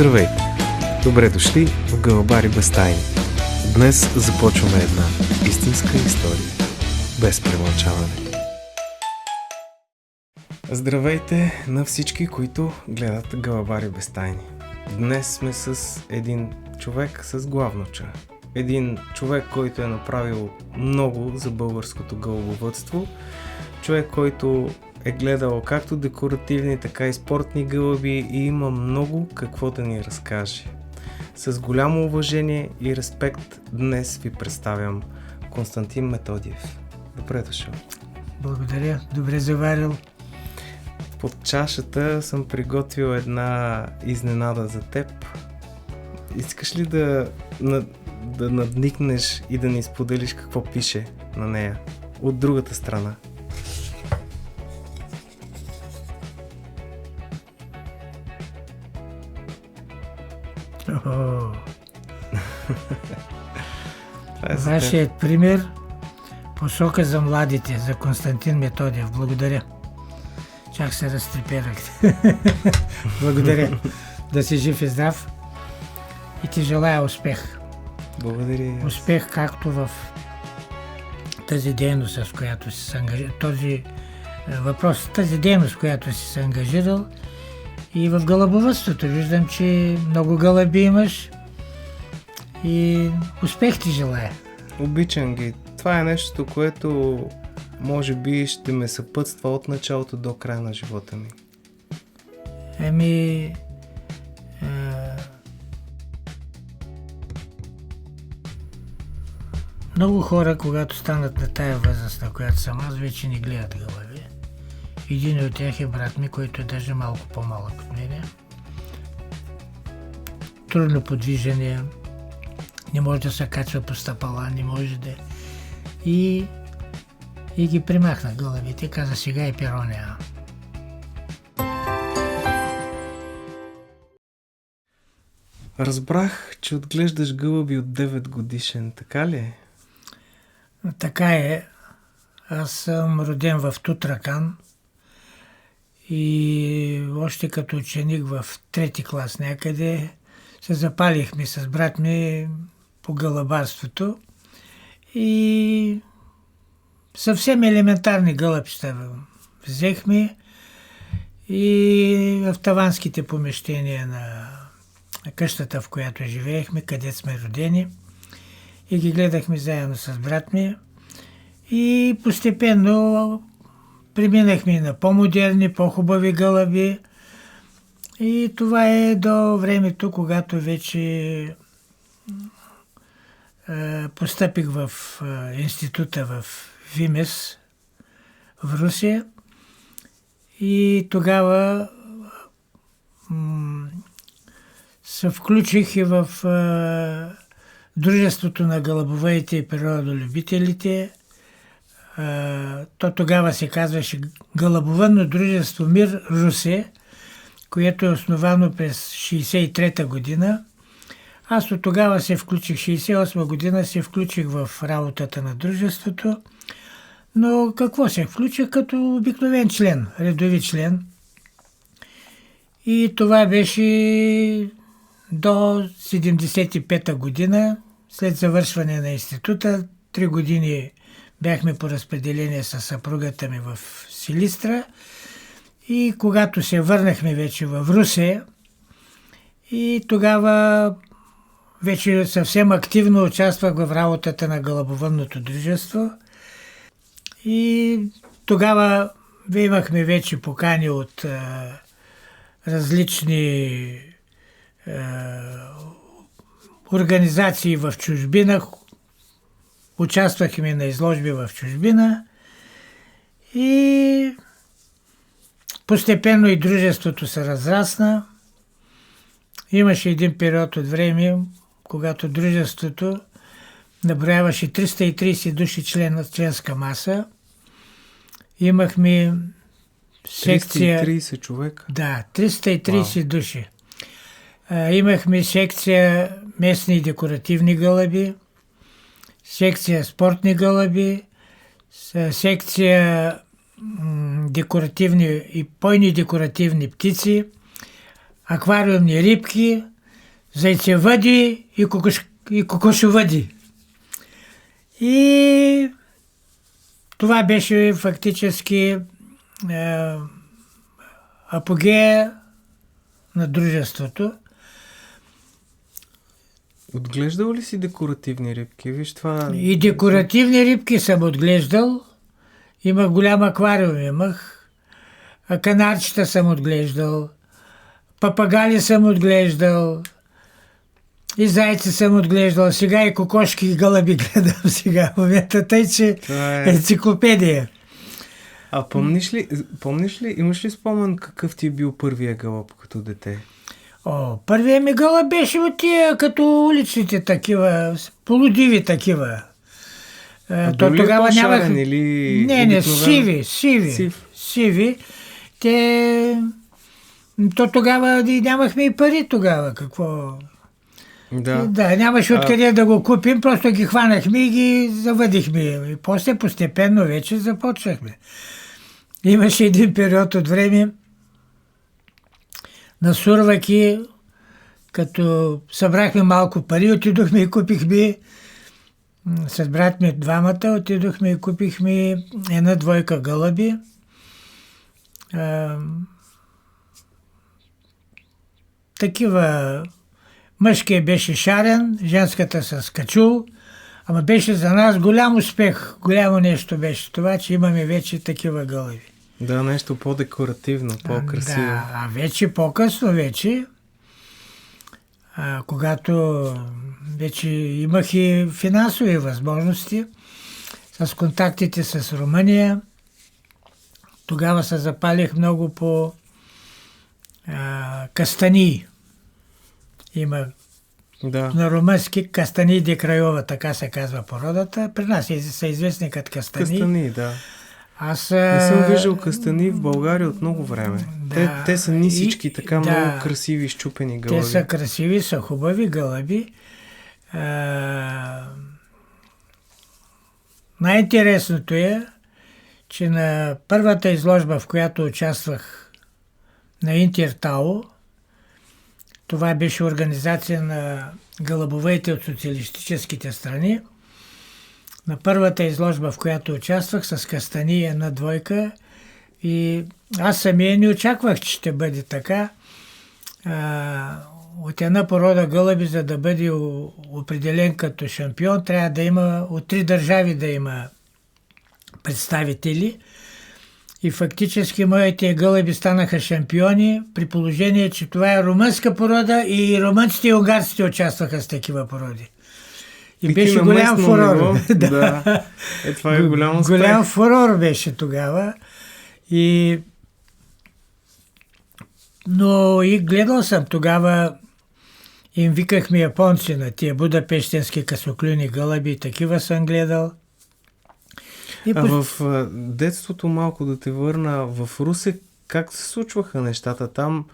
Здравейте! Добре дошли в Гълъбари без тайни. Днес започваме една истинска история. Без премълчаване. Здравейте на всички, които гледат Гълъбари без тайни. Днес сме с един човек с главноча. Един човек, който е направил много за българското гълъбовъдство. Човек, който е гледал както декоративни, така и спортни гълъби и има много какво да ни разкаже. С голямо уважение и респект днес ви представям Константин Методиев. Добре дошъл. Благодаря. Добре заварил. Под чашата съм приготвил една изненада за теб. Искаш ли да надникнеш и да ни споделиш какво пише на нея от другата страна? Вашият пример посока за младите, за Константин Методиев. Благодаря. Чак се разтреперахте. Благодаря. Да си жив и здрав и ти желая успех. Благодаря. Успех както в тази дейност, с която си се ангажирал, тази дейност, която си се ангажирал, и в гълъбовъдството. Виждам, че много гълъби имаш и успех ти желая. Обичам ги. Това е нещо, което може би ще ме съпътства от началото до края на живота ми. Много хора, когато станат на тая възраст, на която съм аз, вече не гледат гълъби. Един от тях е брат ми, който е даже малко по-малък от мене. Трудно подвижен, не може да се качва по стъпала, не може да... И ги примахна гълъбите, каза сега и перо няма. Разбрах, че отглеждаш гълъби от 9 годишен, така ли е? Така е. Аз съм роден в Тутракан и още като ученик в 3-ти клас някъде се запалихме с брат ми по гълъбарството и съвсем елементарни гълъбчета взехме и в таванските помещения на къщата, в която живеехме, където сме родени, и ги гледахме заедно с брат ми и постепенно преминахме на по-модерни, по-хубави гълъби и това е до времето, когато вече постъпих в института в Вимес в Русия и тогава се включих и в Дружеството на гълъбовъдите и природолюбителите. То тогава се казваше Гълъбовъдно дружество Мир Русе, което е основано през 1963 година. Аз от тогава се включих, 1968 година се включих в работата на дружеството, но какво се включих? Като обикновен член, редови член. И това беше до 1975 година, след завършване на института. 3 години бяхме по разпределение с съпругата ми в Силистра и когато се върнахме вече в Русе, и тогава вече съвсем активно участвах в работата на гълъбовъдното дружество и тогава имахме вече покани от различни организации в чужбина. Участвахме на изложби в чужбина и постепенно и дружеството се разрасна. Имаше един период от време, когато дружеството наброяваше 330 души членска маса. Имахме секция... 330 човека? Да, 330 души. Имахме секция местни и декоративни гълъби, секция спортни гълъби, секция декоративни и пойни декоративни птици, аквариумни рибки, зайцевъди и кокошовъди. И това беше фактически апогея на дружеството. Отглеждал ли си декоративни рибки? Виж това... И декоративни рибки съм отглеждал. Имах голям аквариум, имах. Канарчета съм отглеждал. Папагали съм отглеждал. И зайци съм отглеждал. Сега и кокошки и гълъби гледам сега в момента. Тъй, че енциклопедия. А помниш ли, имаш ли спомен какъв ти е бил първия гълъб като дете? Първият ми гълъб беше от тия като уличните такива, полудиви такива. То тогава нямах... Не, сиви. То тогава нямахме и пари тогава. Какво... Да, нямаше откъде да го купим, просто ги хванахме и ги завъдихме. И после постепенно вече започнахме. Имаше един период от време на сурваки, като събрахме малко пари, отидохме и купихме с брат ми двамата, отидохме и купихме една-двойка гълъби. Такива. Мъжкият беше шарен, женската с качул, ама беше за нас голям успех, голямо нещо беше това, че имаме вече такива гълъби. Да, нещо по-декоративно, по-красиво. Да, а вече по-късно когато вече имах и финансови възможности, с контактите с Румъния, тогава се запалих много по кастани. Има на румънски Кастани де Крайова, така се казва породата. При нас са известни като кастани. Кастани, да. Не съм виждал кастани в България от много време. Да, те са нисички, така много красиви, щупени гълъби. Те са красиви, са хубави гълъби. Най-интересното е, че на първата изложба, в която участвах на Интертао, това беше организация на гълъбовете от социалистическите страни. На първата изложба, в която участвах с кастани една-двойка, и аз самия не очаквах, че ще бъде така. От една порода гълъби, за да бъде определен като шампион, трябва да има от 3 държави да има представители. И фактически моите гълъби станаха шампиони, при положение, че това е румънска порода и румънците и унгарците участваха с такива породи. И беше голям фурор. Да. Това е голям успех. Голям фурор беше тогава. Но и гледал съм тогава, им викахме японци на тия будапещенски късоклюни гълъби, такива съм гледал. В детството малко да те върна, в Русе как се случваха нещата? Там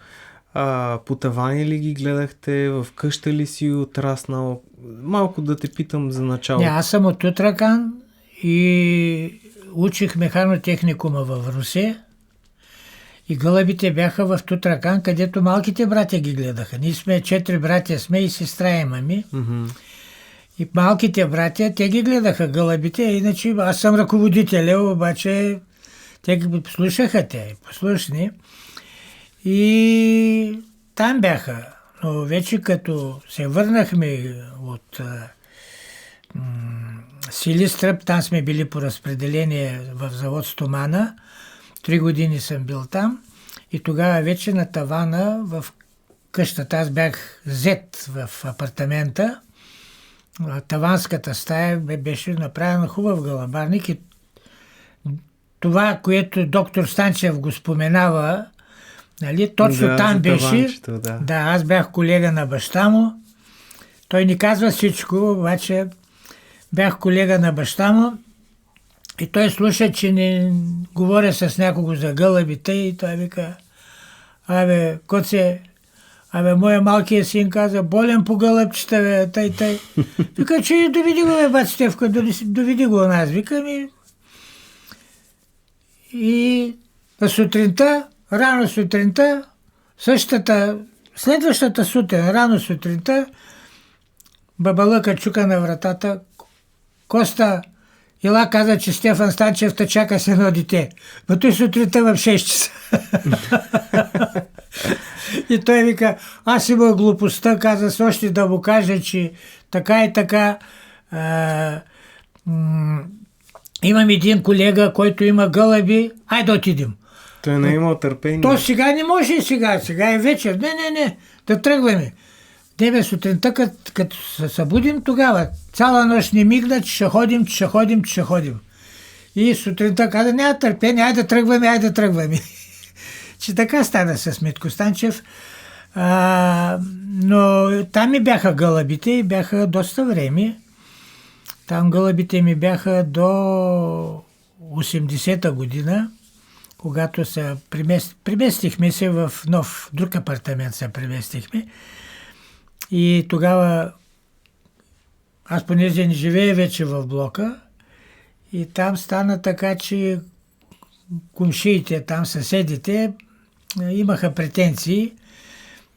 по тавани ли ги гледахте, в къща ли си отраснал? Малко да те питам за начало. Аз съм от Тутракан и учих механотехникума в Русе. И гълъбите бяха в Тутракан, където малките братя ги гледаха. Ние сме 4 братя сме и сестра имаме. Mm-hmm. И малките братя, те ги гледаха гълъбите, иначе аз съм ръководителя, обаче те ги слушаха, послушни. И там бяха. Но вече като се върнахме от Силистръп, там сме били по разпределение в завод Стомана. 3 години съм бил там. И тогава вече на тавана в къщата, аз бях зет в апартамента, таванската стая беше направена хубав гълъбарник и това, което доктор Станчев го споменава, нали, точно там беше. Да, аз бях колега на баща му. Той ни казва всичко, обаче бях колега на баща му и той слуша, че не говоря с някого за гълъбите и той вика: коце, моя малкият син каза, болен по гълъбчета, тъй. Вика, че доведи го, бат Стевка, доведи го у нас. Викам и на сутринта, рано сутринта, Следващата сутрин, рано сутринта, баба Лъка чука на вратата. Коста, ела каза, че Стефан Станчев те чака с едно дете. Но той сутринта в 6 часа. И той вика, аз имах глупостта, каза с още да му кажа, че така и така имам един колега, който има гълъби, ай да отидем. Той не е имал търпение. То сега не може и сега е вечер. Не, да тръгваме. Деве сутринта, като се събудим, тогава цяла нощ не мигна, че ще ходим. И сутринта каза, няма търпение, айде да тръгваме. Че така стана с Митко Станчев. Но там ми бяха гълъбите и бяха доста време. Там гълъбите ми бяха до 80-та година, когато се преместихме се в друг апартамент се преместихме. И тогава аз понеже не живея вече в блока и там стана така, че комшиите, там съседите имаха претенции.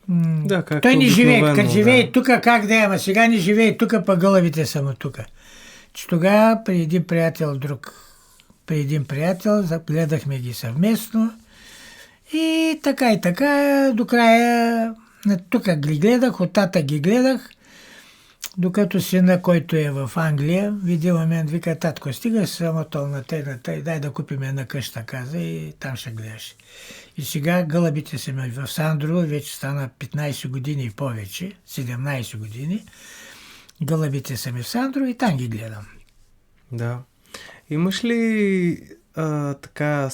Да, той не живее, като живее тук, как да е, ама сега не живее тук, па гълъбите са му тук. Че тогава при един приятел, гледахме ги съвместно и така, до края тук ги гледах, от тата ги гледах, докато сина, който е в Англия, в един момент вика, татко, стига самото на тегната и дай да купим една къща, каза, и там ще гледаш. И сега гълъбите са ми в Сандрово, вече стана 15 години и повече, 17 години. Гълъбите са ми в Сандрово и там ги гледам. Да. Имаш ли така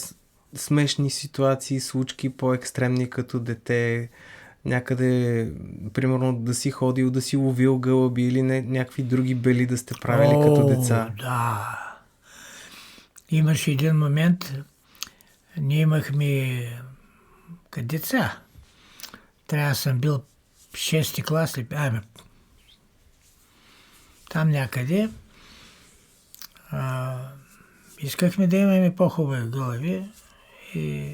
смешни ситуации, случки по-екстремни като дете, някъде, примерно, да си ходил, да си ловил гълъби или някакви други бели да сте правили като деца? Да. Имаше един момент, ние имахме като деца. Трябва съм бил 6-ти клас, там някъде. Искахме да имаме по-хубави гълъби и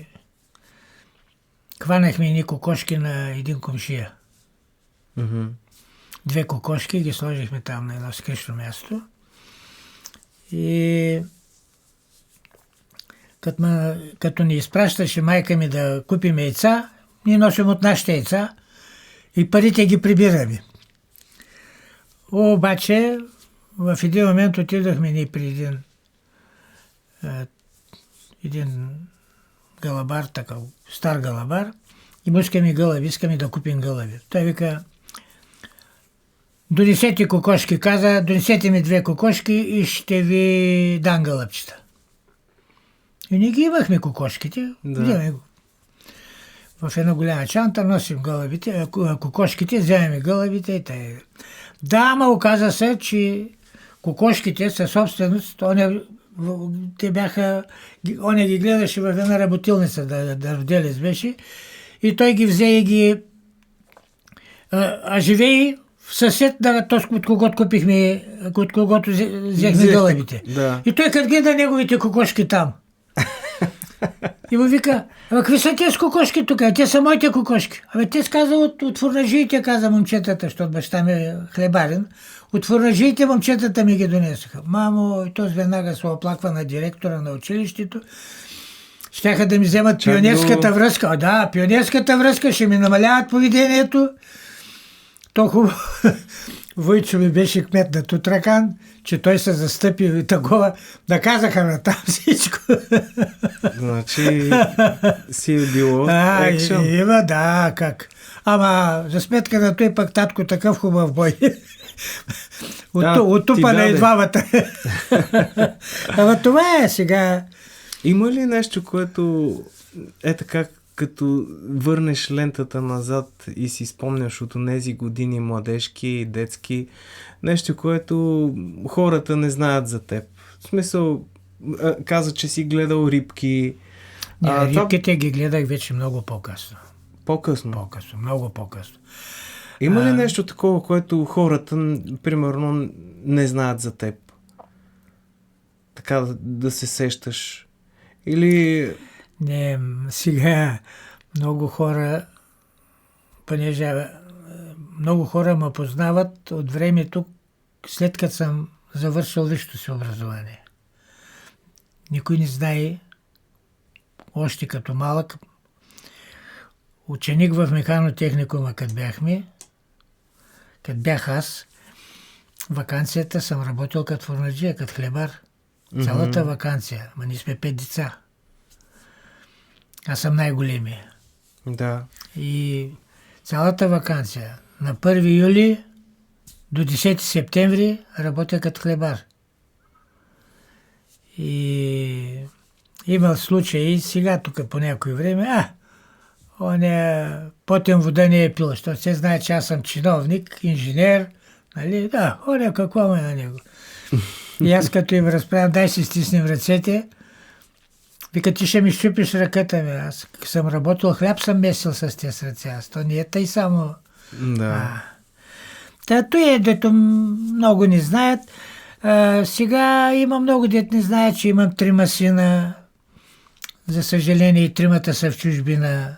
хванахме едни кокошки на един комшия. Mm-hmm. 2 кокошки ги сложихме там на едно скришно място. И като ни изпращаше майка ми да купим яйца, ние носим от нашите яйца и парите ги прибираме. Обаче в един момент отидохме ни при един галабар, такъв стар галабар, и му искаме гълъби, искаме да купим гълъби. Той вика, донесете кокошки, каза, донесете ми 2 кокошки и ще ви дам гълъбчета. И ние ги имахме кокошките, вземаме го. В една голяма чанта носим гълъбите, кокошките, вземаме гълъбите и тъй. Да, ама оказа се, че кокошките са собственост, те бяха, оня ги гледаше в една работилница, да роделец беше, и той ги взе и ги живее в съсед, от когото купихме, от когото взехме гълъбите. Да. И той като гледа неговите кокошки там. И му вика, какви са тези кокошки тук? Те са моите кокошки. Те сказа от фурнажиите, каза момчетата, защото баща ми е хлебарен. От фурнажиите момчетата ми ги донесоха. Мамо, и този веднага се оплаква на директора на училището. Щяха да ми вземат пионерската връзка. Да, пионерската връзка, ще ми намаляват поведението. То хубаво. Войчо ми беше кмет на Тутракан, че той се застъпи и такова. Да казаха на там всичко. Значи си е било екшън. Има, да, как. Ама за сметка на той пък татко такъв хубав бой. Оттупа на и двамата. Ама това е сега. Има ли нещо, което е така, като върнеш лентата назад и си спомняш от тези години младежки и детски, нещо, което хората не знаят за теб? В смисъл, каза, че си гледал рибки. Рибките ги гледах вече много по-късно. По-късно? Много по-късно. Има ли нещо такова, което хората, примерно, не знаят за теб? Така да се сещаш? Или... Не, сега много хора понеже много хора ме познават от времето, след като съм завършил висшето си образование. Никой не знае, още като малък, ученик в механотехникума, като бях аз, ваканцията съм работил като фурнаджия, като хлебар. Цялата ваканция. Ма ние сме 5 деца. Аз съм най-големия. Да. И цялата ваканция на 1 юли до 10 септември работя като хлебар. И имал случаи сега тук по някое време, потен вода не е пил, защото се знае, че аз съм чиновник, инженер, нали? Да, какво ме на него. И аз като им разправям, дай си стиснем ръцете, вика, ти ще ми щупиш ръката ми. Аз съм работил, хляб съм месил с тези ръце. Аз то не е тъй само. Да. Той дето много не знаят. Сега има много дет не знаят, че имам 3 сина. За съжаление и 3 са в чужбина.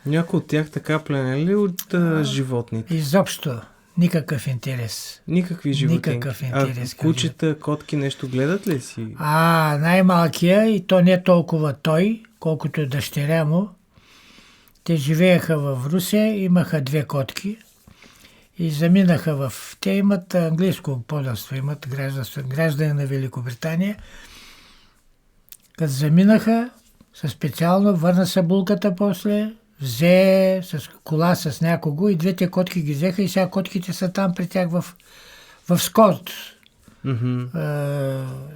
Някой от тях така пленели от животните? Изобщо. Никакъв интерес. Никакви животинки? Никакъв интерес. Кучета, котки нещо гледат ли си? Най-малкия, и то не толкова той, колкото дъщеря му. Те живееха в Русе, имаха 2 котки и заминаха Те имат английско подданство, имат граждани на Великобритания. Като заминаха, специално върна се булката после, взе с кола с някого и 2 котки ги взеха и сега котките са там при тях в Скот.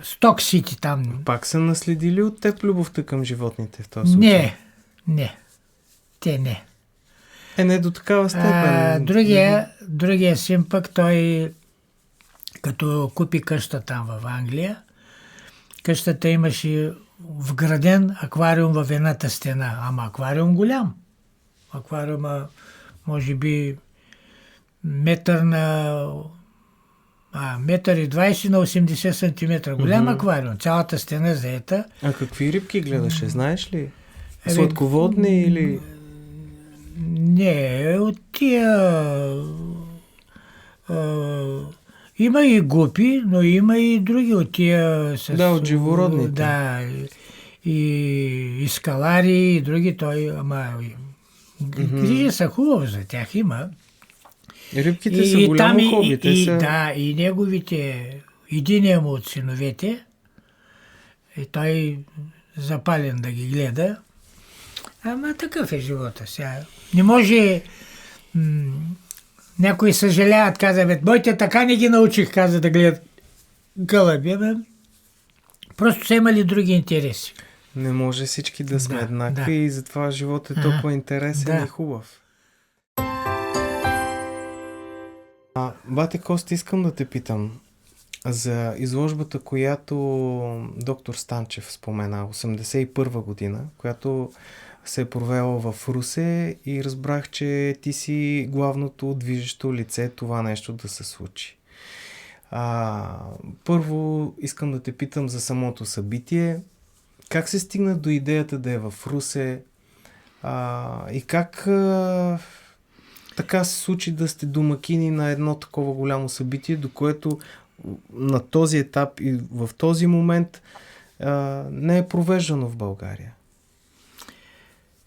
Сток Сити там. Пак са наследили от теб любовта към животните в този случай? Не. Те не. Не до такава степен. Другия син пък, той като купи къща там в Англия, къщата имаше вграден аквариум във едната стена. Ама аквариум голям. Аквариума може би метър и 20 на 80 сантиметра. Голям аквариум. Цялата стена заета. А какви рибки гледаше, знаеш ли? Сладководни или... Не, от тия... има и гупи, но има и други от тия... от живородните. Да, и скалари, и други. Грижи са хубаво за тях, има. Рибките са голямо хоби. И неговите, единия му от синовете, и той запален да ги гледа. Ама такъв е живота сега. Не може... някои съжаляват, казват, моите така не ги научих, каза, да гледат гълъби. Просто са имали други интереси. Не може всички да сме еднакви и затова животът е толкова интересен и хубав. Бате Кости, искам да те питам за изложбата, която доктор Станчев спомена, 81 година, която се е провела в Русе и разбрах, че ти си главното движещо лице това нещо да се случи. Първо искам да те питам за самото събитие. Как се стигна до идеята да е в Русе и как така се случи да сте домакини на едно такова голямо събитие, до което на този етап и в този момент не е провеждано в България?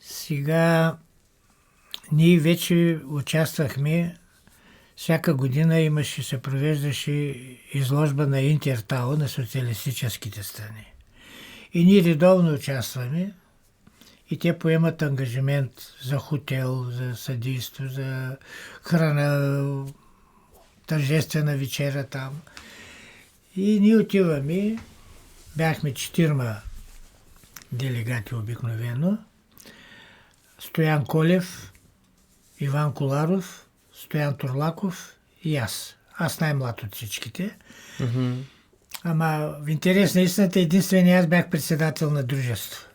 Сега ние вече участвахме, всяка година се провеждаше изложба на Интертау на социалистическите страни. И ние редовно участваме и те поемат ангажимент за хотел, за съдейство, за храна, тържествена вечера там. И ние отиваме, бяхме 4 делегати обикновено, Стоян Колев, Иван Коларов, Стоян Турлаков и аз. Аз най-млад от всичките. Ама в интерес на истината единствено аз бях председател на дружество.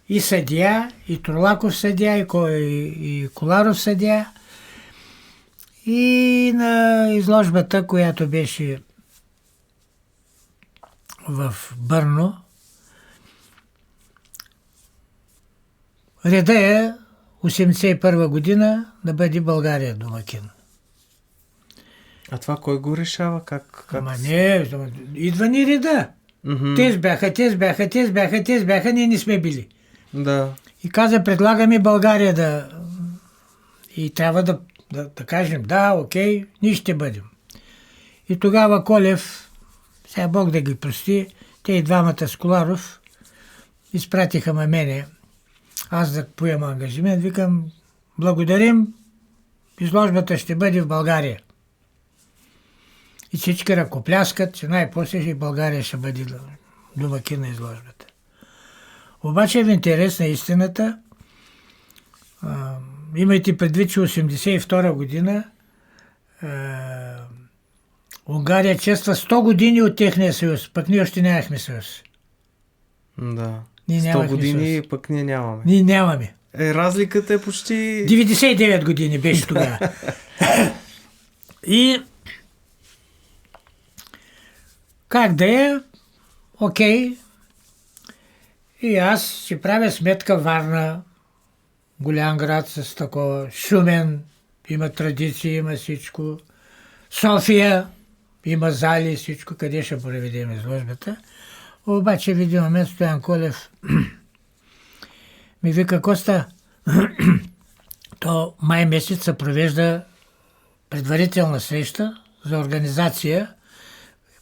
И съдия, и Турлаков съдия, и Коларов съдия. И на изложбата, която беше в Бърно, реда е 1981 година да бъде България домакин. А това кой го решава? Как? Ама не, идва ни реда. Мгм. Те бяха, ние не сме били. Да. И каза, предлагаме България да... И трябва да кажем, да, окей, ние ще бъдем. И тогава Колев, сега Бог да ги прости, те и двамата с Коларов изпратиха мене, аз да поема ангажимент, викам, благодарим, изложбата ще бъде в България. И всички ръкопляскат, че най-после и България ще бъде домакин на изложбата. Обаче в интерес на истината, имайте предвид, че 1982 година Унгария чества 100 години от техния съюз, пък ние още нямахме съюз. Да. Ние 100 нямахме години съюз. пък ние нямаме. Ние нямаме. Разликата е почти... 99 години беше тогава. И как да е, окей. И аз си правя сметка Варна, голям град с такова, Шумен, има традиции, има всичко. София, има зали, всичко, къде ще проведем изложбата. Обаче в един момент Стоян Колев ми вика, Коста, то май месец се провежда предварителна среща за организация.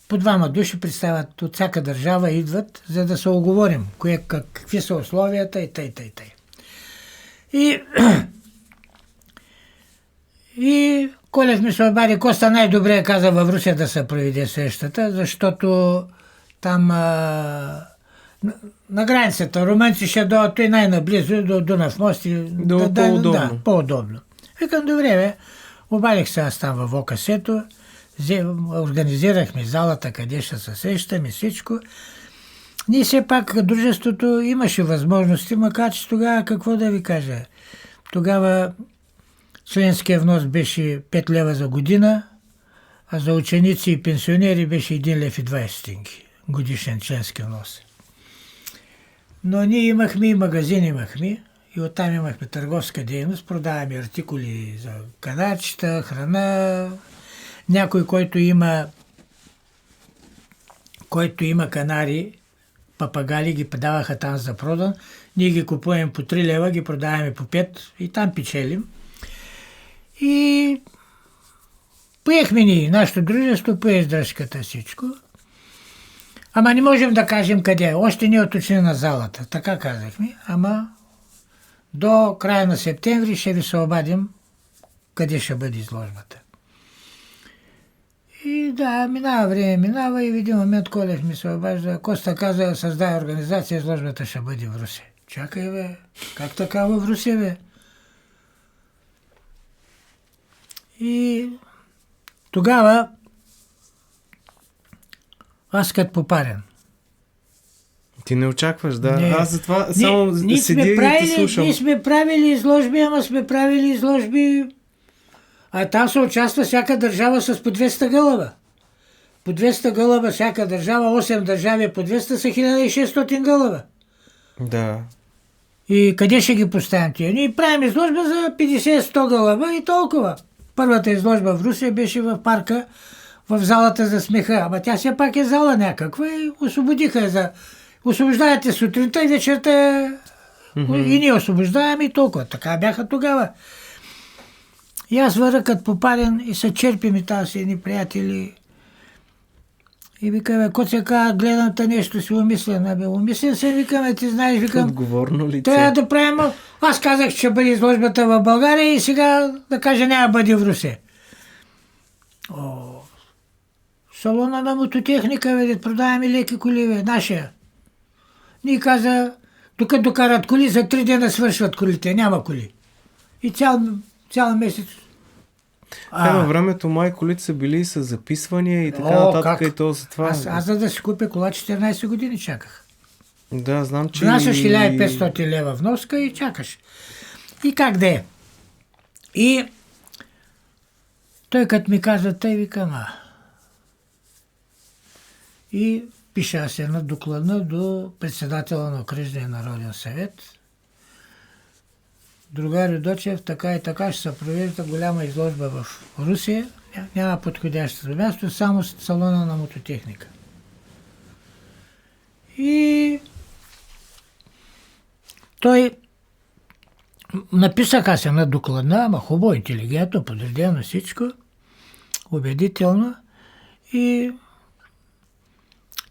По двама души представят от всяка държава, идват, за да се оговорим какви са условията и тъй. И Колев ми се обади, Коста най-добре каза в Русия да се проведе срещата, защото там на границата румънци ще дойдат и най-наблизо до Дунав мост. По-удобно. Да, по-удобно. Викам, добре, бе. Обадих се аз там в ОКС-то, организирахме залата, къде ще се срещаме, всичко. Ние все пак дружеството имаше възможности, макар че тогава, какво да ви кажа, тогава членския внос беше 5 лева за година, а за ученици и пенсионери беше 1 лев и 20 стотинки годишен членски внос. Но ние имахме и магазин и оттам имахме търговска дейност, продаваме артикули за канарчета, храна. Някой, който има канари, папагали, ги подаваха там за продан. Ние ги купуваме по 3 лева, ги продаваме по 5 и там печелим. И поехме ние, нашето дружество пое издръжката, всичко. Ама не можем да кажем къде. Още не е уточнена на залата. Така казахме. Ама до края на септември ще ви се обадим къде ще бъде изложбата. И да, минава и в един момент Колев ми се обажда. Коста каза, създай организация, изложбата ще бъде в Русия. Чакай, бе. Как така в Русия, бе? И тогава аз като попарен. Ти не очакваш, да. Не. Аз затова само седя и те слушам. Ние сме правили изложби, ама сме правили изложби, а там се участва всяка държава с по 200 гълъба. По 200 гълъба всяка държава, 8 държави по 200 са 1600 гълъба. Да. И къде ще ги поставим тия? Ние правим изложба за 50-100 гълъба и толкова. Първата изложба в Русия беше в парка, в залата за смеха. Ама тя все пак е зала някаква и освободиха освобождавате сутринта и вечерта и ние освобождаваме и толкова. Така бяха тогава. И аз върна като попаден и се черпим и тази си едни приятели. И викаме, Коцека, гледам те нещо си умислен. Умислен се, викаме, ти знаеш, викам. Отговорно лице. Трябва да правим. Аз казах, че ще бъде изложбата в България и сега да кажа няма да бъде в Русия. Салона на мототехника, бе, продаваме леки коли, бе, нашия. Ни каза, докато докарат коли, за 3 дена свършват колите, няма коли. И цял месец. Във времето май колите са били с записвания и така нататък. И то за това. Аз за да си купя кола 14 години чаках. Да, знам, че... Внасяш 1500 лева вноска и чакаш. И как да е? И той като ми каза, тъй викам, и пиша аз една докладна до председателя на Окръжния народен съвет. другари Дочев, така и така ще се провежда голяма изложба в Русия. Няма подходящото място, само салона на мототехника. И той написах аз една докладна, ама хубаво, интелигентно, подредено всичко, убедително. И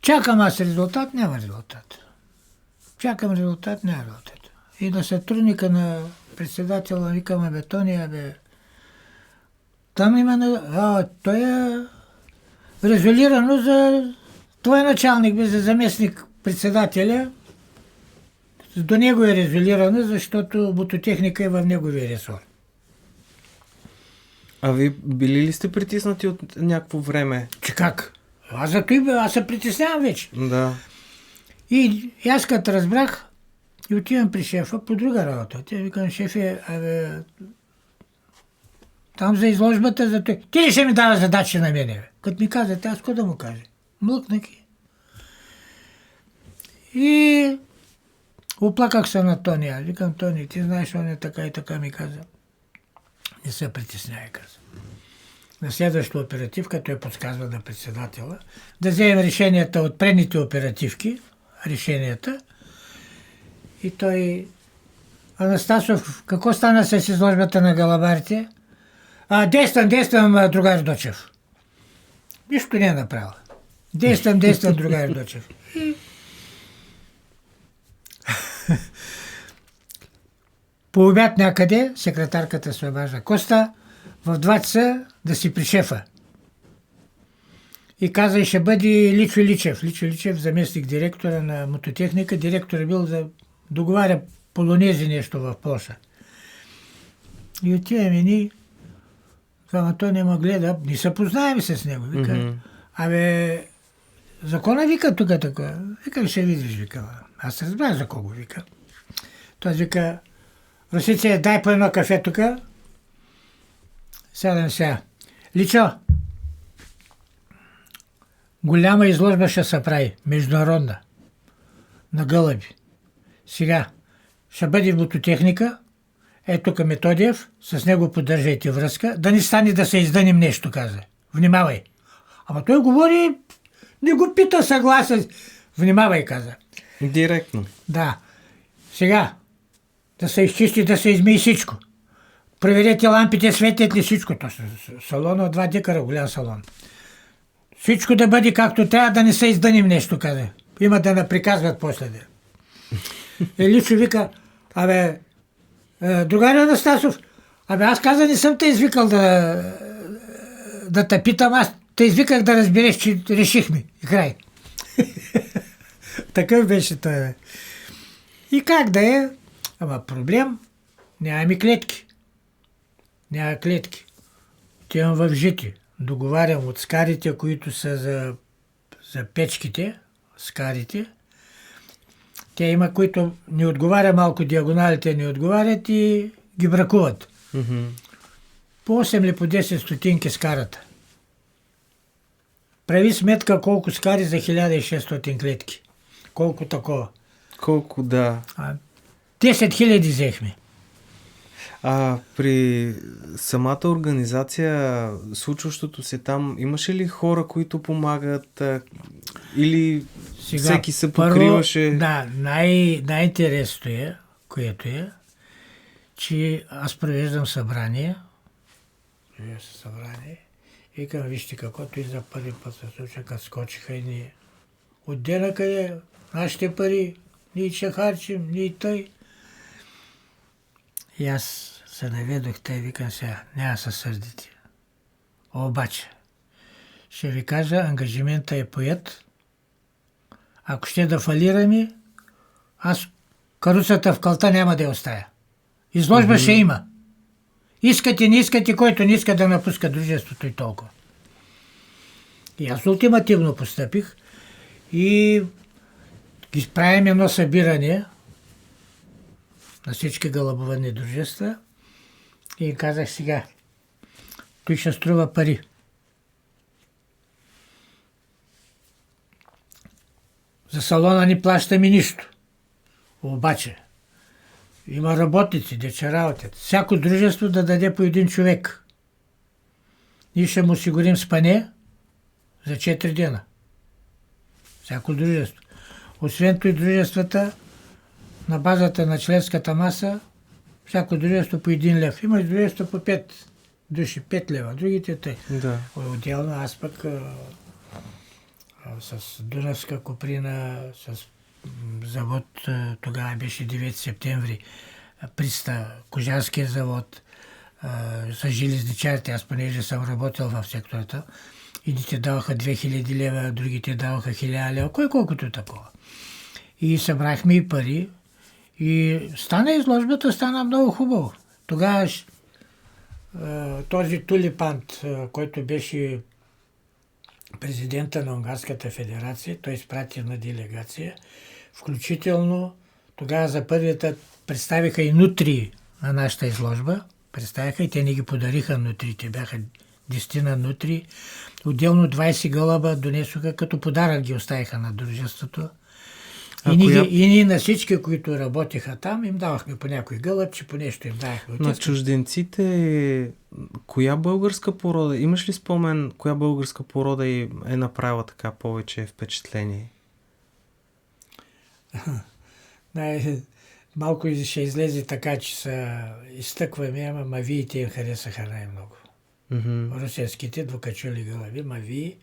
чакам аз резултат, няма резултат. Чакам резултат, няма резултат. И на сътрудника на председателя викам, Тони, там има, той е резолирано за твой началник, за заместник председателя. До него е резолирано, защото мототехника е в неговия ресор. А ви били ли сте притиснати от някакво време? Че как? Аз се притеснявам вече. Да. И аз като разбрах, и отивам при шефа по друга работа. Те викам, шефе, там за изложбата, за той. Ти ли ще ми дава задачи на мене? Като ми каза, аз какво да му каже? Млъкнах. И оплаках се на Тони. Аз викам, Тони, ти знаеш, он е така и така ми каза. Не се притеснявай, каза. На следващата оперативка той подсказва на председателя да вземем решенията от предните оперативки, решенията. И той, Анастасов, какво стана с изложбата на галабарите? Действам, другар Дочев. Нищо не е направил. Действам, другар Дочев. По обяд някъде секретарката се обажда. Коста, в 2 часа да си при шефа. И каза, ще бъде Личо Личев. Личо Личев, заместник директора на мототехника. Директор е бил да договаря полонези нещо в Полша. И отиваме ни. Ама той не ме гледа. Не се познаем с него. Вика, закона вика тук така. Вика, ще видиш, вика. Аз разбрах за кого вика. Той вика, Русице, дай по едно кафе тук. Сядам сега. Личо, голяма изложба ще се прави, международна, на гълъби. Сега, ще бъде в мототехника, тук Методиев, с него поддържайте връзка, да не стане да се издъним нещо, каза. Внимавай. Ама той говори, не го пита съгласен. Внимавай, каза. Директно. Да. Сега, да се изчисти, да се измие всичко. Проверете лампите, светят ли всичко. Салон от 2 декара, голям салон. Всичко да бъде както трябва, да не се издъним нещо, каза. Има да наприказват после. Личо вика, другари Анастасов, аз каза, не съм те извикал да те питам, аз те извиках да разбереш, че решихме. И край. Такъв беше той. И как да е? Ама проблем, нямаме клетки. Няма клетки. Отивам в Жити. Договарям от скарите, които са за печките, скарите. Те има, които не отговаря малко, диагоналите не отговарят и ги бракуват. По 8 или по 10 стотинки скарата. Прави сметка колко скари за 1600 клетки. Колко такова. Колко, да. 10 000 взехме. При самата организация, случващото се там, имаше ли хора, които помагат? Или сега, всеки се покриваше? Да, най-интересното е, което е, че аз провеждам събрание. И към вижте каквото и за първи път се случва, като скочиха и ние. Отдена къде нашите пари, ние ще харчим, ние тъй. И аз се наведох, те викам сега, няма се сърдите. Обаче, ще ви кажа, ангажимента е поет. Ако ще да фалираме, аз каруцата в калта няма да я оставя. Изложба ще има. Искате, не искате, който не иска да напуска дружеството и толкова. И аз ултимативно постъпих и ги правим едно събиране на всички галабовани дружества и казах сега, той ще струва пари. За салона не плащаме нищо. Обаче, Има работници, деча работят. Всяко дружество да даде по един човек. Ние ще му осигурим спане за 4 дена. Всяко дружество. Освен това и дружествата, на базата на членската маса, всяко дружество по 1 лев. Има дружество по 5 души, 5 лева. Другите тъй. Да. Отделно аз пък с Дунавска куприна, с завод, тогава беше 9 септември, Приста, Кожанския завод, с железничарите, аз понеже съм работил в сектората, едните даваха 2000 лева, другите даваха 1000 лева, кой колкото такова. И събрахме и пари, и стана изложбата, стана много хубаво. Тогава този Тулипант, който беше президента на Унгарската федерация, той изпрати на делегация, включително тогава за първията представиха и нутри на нашата изложба, представиха и те ни ги подариха нутрите, бяха 10 нутри, отделно 20 гълъба донесоха, като подарък ги оставиха на дружеството. И ние на всички, които работеха там, им давахме по някой гълъб, по нещо им давахме. На чужденците, коя българска порода, имаш ли спомен, коя българска порода е направила така повече впечатление? Малко ще излезе така, че са изтъкваме, ама мавиите им харесаха най-много. Русенските двукачули гълъби, мавии.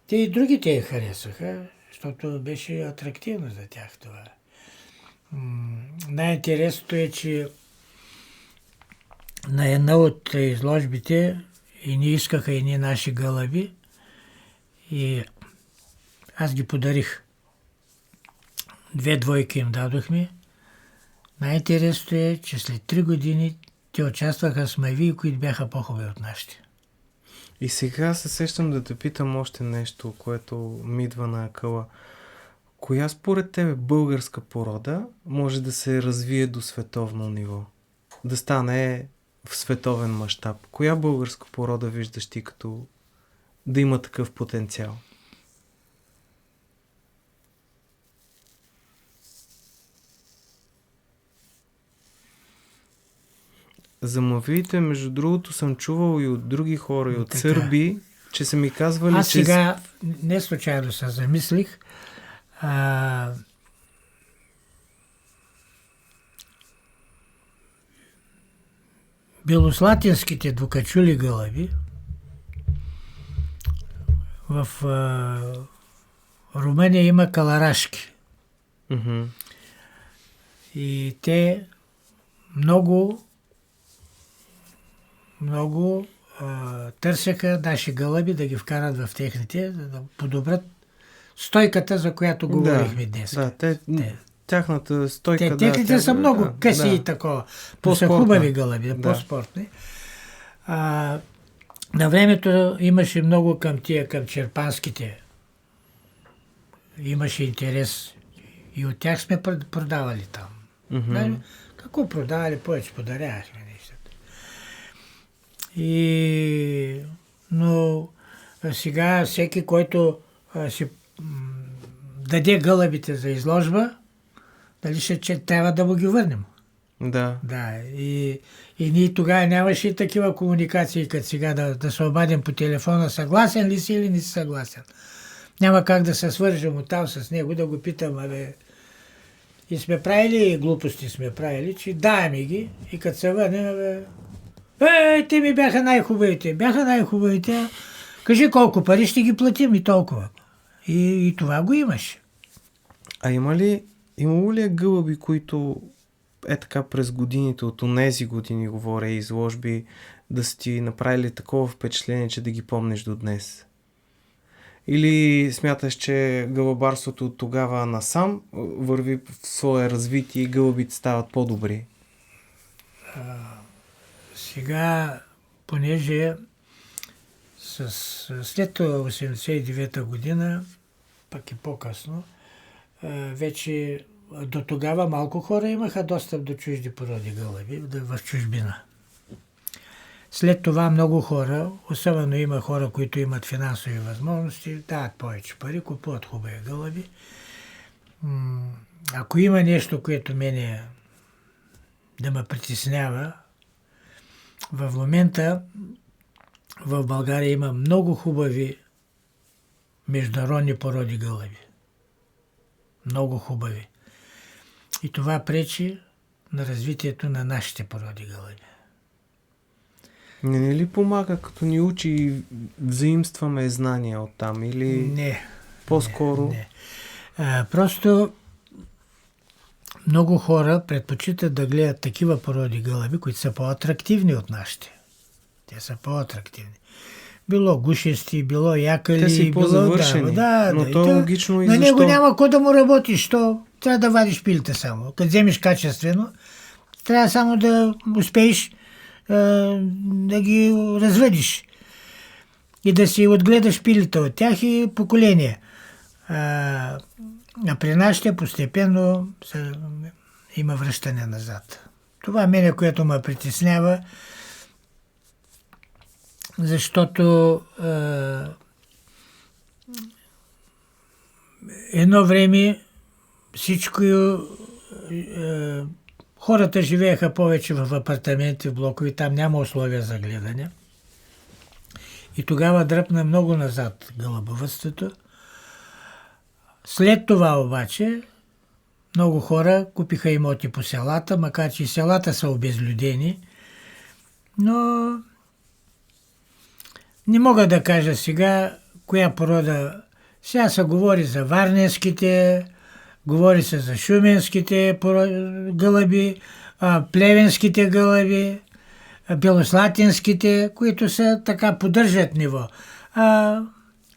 Те и другите им харесаха, защото беше атрактивно за тях това. Най-интересното е, че на една от изложбите и ни искаха едни наши гълъби и аз ги подарих. 2 двойки им дадохме. Най-интересното е, че след 3 години те участваха с мавии, които бяха по-хубави от нашите. И сега се сещам да те питам още нещо, което ми идва на акъла. Коя според тебе българска порода може да се развие до световно ниво? Да стане в световен мащаб? Коя българска порода виждаш ти като да има такъв потенциал? За мавиите, между другото, съм чувал и от други хора, и от сърби, че са ми казвали, аз сега не случайно се замислих. Белослатинските двукачули гълъби в Румъния има каларашки. И те много търсеха наши гълъби да ги вкарат в техните, да подобрят стойката, за която говорихме днес. Да, тяхната стойка... Техните са много къси и такова. Са хубави гълъби, по-спортни. На времето имаше много към черпанските. Имаше интерес. И от тях сме продавали там. Какво продавали? Повече подарявахме нещата. Но сега всеки, който си даде гълъбите за изложба, дали ще трябва да му ги върнем. Да. И ние тогава нямаше и такива комуникации, като сега да се обадим по телефона, съгласен ли си или не си съгласен. Няма как да се свържем оттам с него, да го питам, и сме правили глупости, че даваме ги и като се върнем, те ми бяха най-хубавите. Кажи колко пари ще ги платим и толкова. И това го имаше. А имало ли гълъби, които така през годините, от онези години говоря, изложби, да са ти направили такова впечатление, че да ги помниш до днес? Или смяташ, че гълъбарството от тогава насам върви в свое развитие и гълъбите стават по-добри? Сега, понеже след 1989 година, пък и по-късно, вече до тогава малко хора имаха достъп до чужди породи гълъби в чужбина. След това много хора, особено има хора, които имат финансови възможности, дават повече пари, купуват хубави гълъби. Ако има нещо, което мене да ме притеснява. В момента в България има много хубави международни породи гълъби. Много хубави. И това пречи на развитието на нашите породи гълъби. Не ни ли помага, като ни учи и взаимстваме знания оттам? Или Не. по-скоро? Не. Просто много хора предпочитат да гледат такива породи гълъби, които са по-атрактивни от нашите. Те са по-атрактивни. Било гушести, било якали, Те си по-завършени. Но то е логично и на защо? него няма кой да му работиш. То трябва да вадиш пилите само. Като вземеш качествено, трябва само да успееш да ги развъдиш и да си отгледаш пилите от тях и поколения. А при нашите постепенно има връщане назад. Това мене, което ме притеснява, защото едно време всичко хората живееха повече в апартаменти, в блокови, там няма условия за гледане. И тогава дръпна много назад гълъбовъдството. След това обаче много хора купиха имоти по селата, макар че и селата са обезлюдени, но не мога да кажа сега коя порода. Сега се говори за варненските, говори се за шуменските гълъби, плевенските гълъби, белослатинските, които са така поддържат ниво.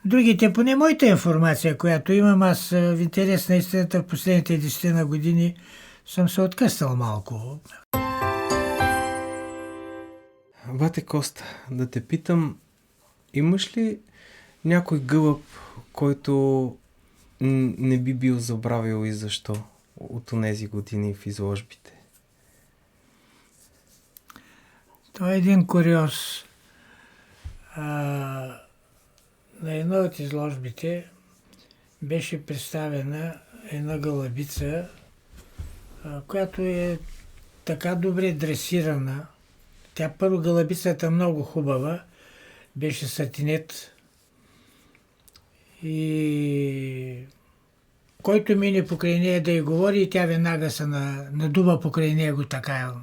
Другите, поне моята информация, която имам, аз в интерес на истината в последните 10 години съм се откъснал малко. Бате Коста, да те питам, имаш ли някой гълъб, който не би бил забравил и защо от онези години в изложбите? Това е един куриоз. На една от изложбите беше представена една гълъбица, която е така добре дресирана. Тя първо гълъбицата много хубава, беше сатинет и който мине покрай нея да й говори, и тя веднага се надува покрай него така.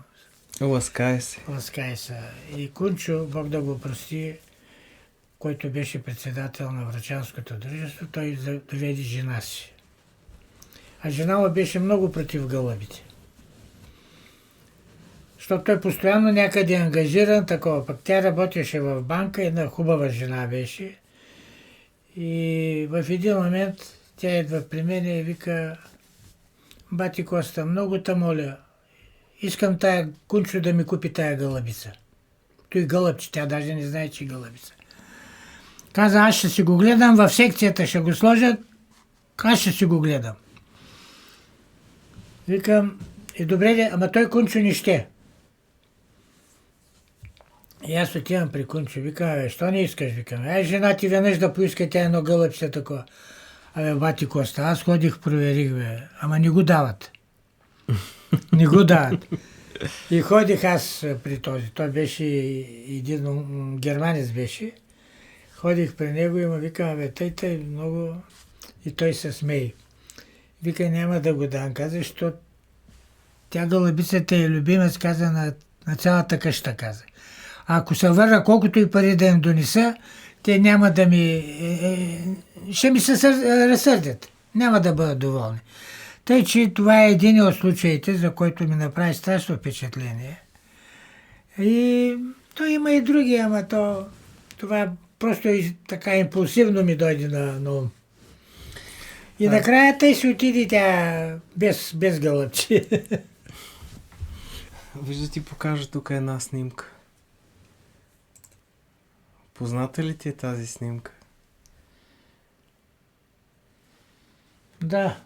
Ласкае се. Ласкае се. И Кунчо, Бог да го прости, който беше председател на Врачанското дружество, той доведе жена си. А жена му беше много против гълъбите. Защото той постоянно някъде е ангажиран, такова. Пък тя работеше в банка, една хубава жена беше. И в един момент тя идва при мен и вика: бати Коста, много те моля, искам тая Кунчо да ми купи тая гълъбица. Той гълъбче, тя даже не знае, че е гълъбица. Каза, аз ще си го гледам в секцията, ще го сложа, аз ще си го гледам. Викам, добре, ама той Кунчо не ще. И аз отивам при Кунчо, викам, що не искаш? Викам, жена ти веднъж да поиска тя едно гълъбче такова. Бати Коста, аз ходих, проверих, ама не го дават. Не го дават. И ходих аз при този. Той беше един германец беше. Ходих при него и му викам, тъй много. И той се смее. Вика, няма да го дам. Каза, защото тя гълъбицата е любимец, каза на цялата къща, каза. А ако се върна, колкото и пари да им донеса, те няма да ми... ще ми се разсърдят. Няма да бъдат доволни. Тъй, че това е един от случаите, за който ми направи страшно впечатление. И то има и други, ама това просто така импулсивно ми дойде на ум. И накрая тъй си отиде тя без гълъбче. Вижда, ти покажа тук една снимка. Позната ли ти е тази снимка? Да.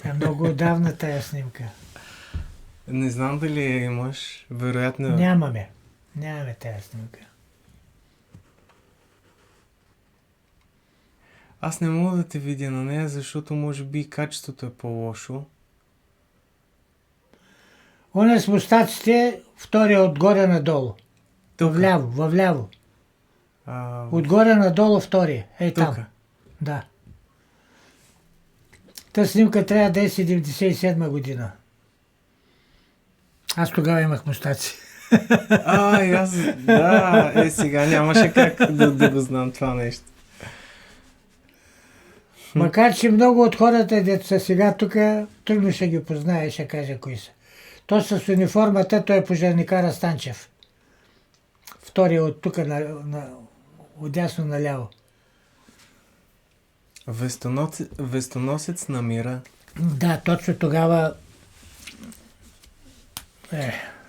Тя е много отдавна тая снимка. Не знам дали я имаш. Вероятно... Нямаме тая снимка. Аз не мога да те видя на нея, защото може би качеството е по-лошо. Он е с мустаците, втория отгоре надолу. Тук. Вляво. А, Отгоре надолу втория. Ей тук. там. Да. Та снимка трябва да е 77 година. Аз тогава имах мустаци. И аз... Да, сега нямаше как да го знам това нещо. Макар, че много от хората, дето са сега тук, трудно ще ги познае, ще каже кои са. То с униформата, той е пожарникара Станчев. Втория от тук, отдясно наляво. Вестоносец на мира. Да, точно тогава...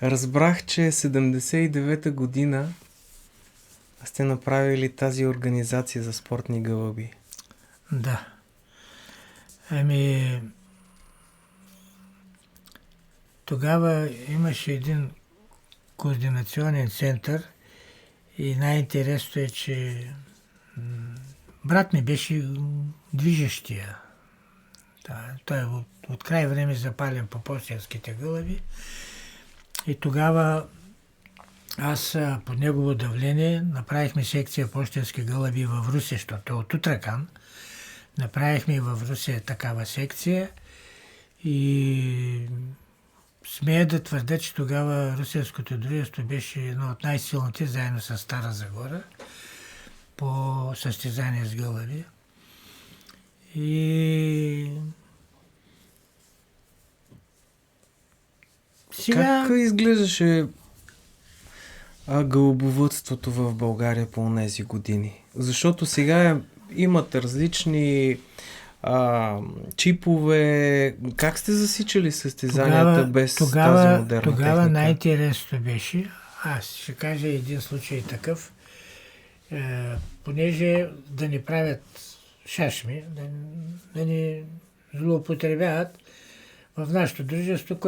Разбрах, че 79-та година сте направили тази организация за спортни гълъби. Да. Тогава имаше един координационен център и най-интересното е, че брат ми беше движещия. Да, той е от край време запален по почтенските гълъби. И тогава аз под негово давление направихме секция почтенски гълъби в Русе, защото е от Утракан. Направихме в Русе такава секция и смея да твърдя, че тогава Русенското дружество беше едно от най-силните, заедно с Стара Загора, по състезание с гълъби. И сега... Как изглеждаше гълъбовъдството в България по тези години? Защото сега имат различни чипове. Как сте засичали състезанията без тази модерна техника? Тогава най-интересното беше, аз ще кажа един случай такъв, понеже да ни правят шашми, да ни злоупотребяват в нашето дружество,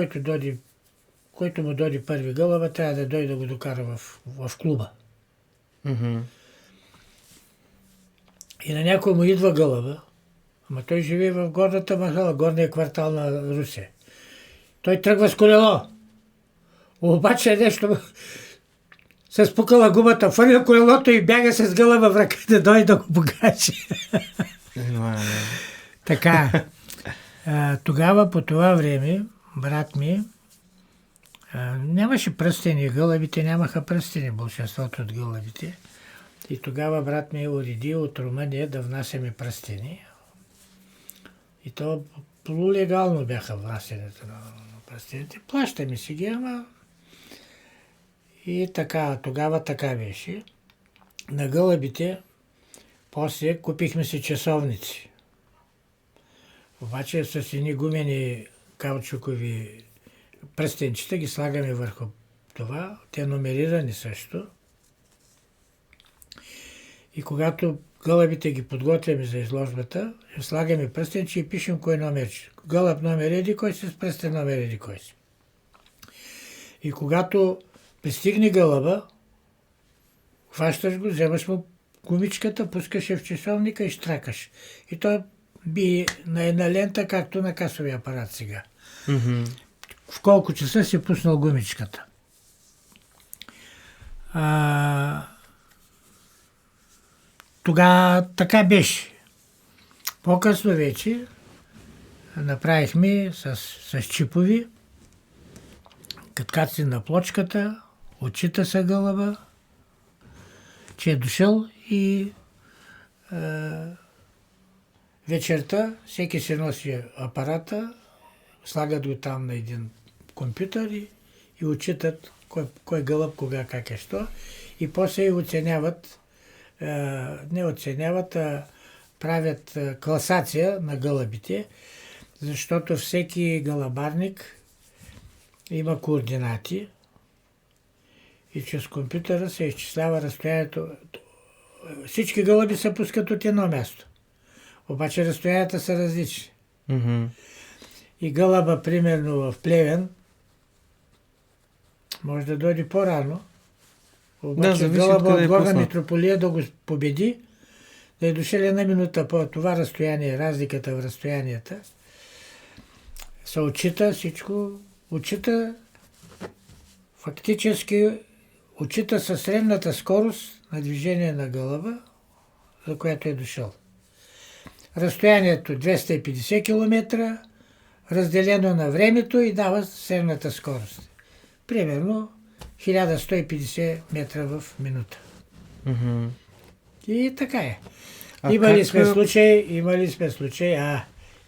който му дойде първи гълъба, трябва да дойде да го докара в клуба. Mm-hmm. И на някой му идва гълъба, ама той живее в горната махала, горния квартал на Русе. Той тръгва с колело. Обаче нещо се спукала гумата, фърля колелото и бяга с гълъба в ръка да дойде да го покаже. Така. Тогава по това време брат ми нямаше пръстени, гълъбите нямаха пръстени, большинството от гълъбите. И тогава брат ми уреди от Румъния да внасяме пръстени. И то полулегално бяха внасянето на пръстените. Плащаме си ги, ама... И така, тогава така беше. На гълъбите после купихме си часовници. Обаче с едни гумени каучукови пръстенчета ги слагаме върху това. Те номерирани също. И когато гълъбите ги подготвяме за изложбата, слагаме пръстенче и пишем кой номер. Гълъб номер еди кой си, с пръстен номер еди кой си. И когато пристигне гълъба, хващаш го, вземаш му гумичката, пускаш я в часовника и штракаш. И той би на една лента, както на касовия апарат сега. Mm-hmm. В колко часа си пуснал гумичката. Тогава така беше. По-късно вече направихме с чипови, каткаци на плочката, отчита се гълъба, че е дошъл и вечерта всеки се носи апарата, слагат го там на един компютър и отчитат кой гълъб, кога, как е, що. И после и оценяват, не оценяват, а правят класация на гълъбите, защото всеки гълъбарник има координати и чрез компютъра се изчислява разстоянието. Всички гълъби се пускат от едно място, обаче разстоянията са различни. Mm-hmm. И гълъба, примерно в Плевен, може да дойде по-рано, обаче гълъба от Горна Митрополия да го победи, да е дошъл една минута по това разстояние, разликата в разстоянията, се отчита всичко, отчита фактически, отчита със средната скорост на движение на гълъба, за която е дошъл. Разстоянието 250 км, разделено на времето и дава средната скорост. Примерно 1150 метра в минута. Мгм. И така е. А Имали как, сме случай,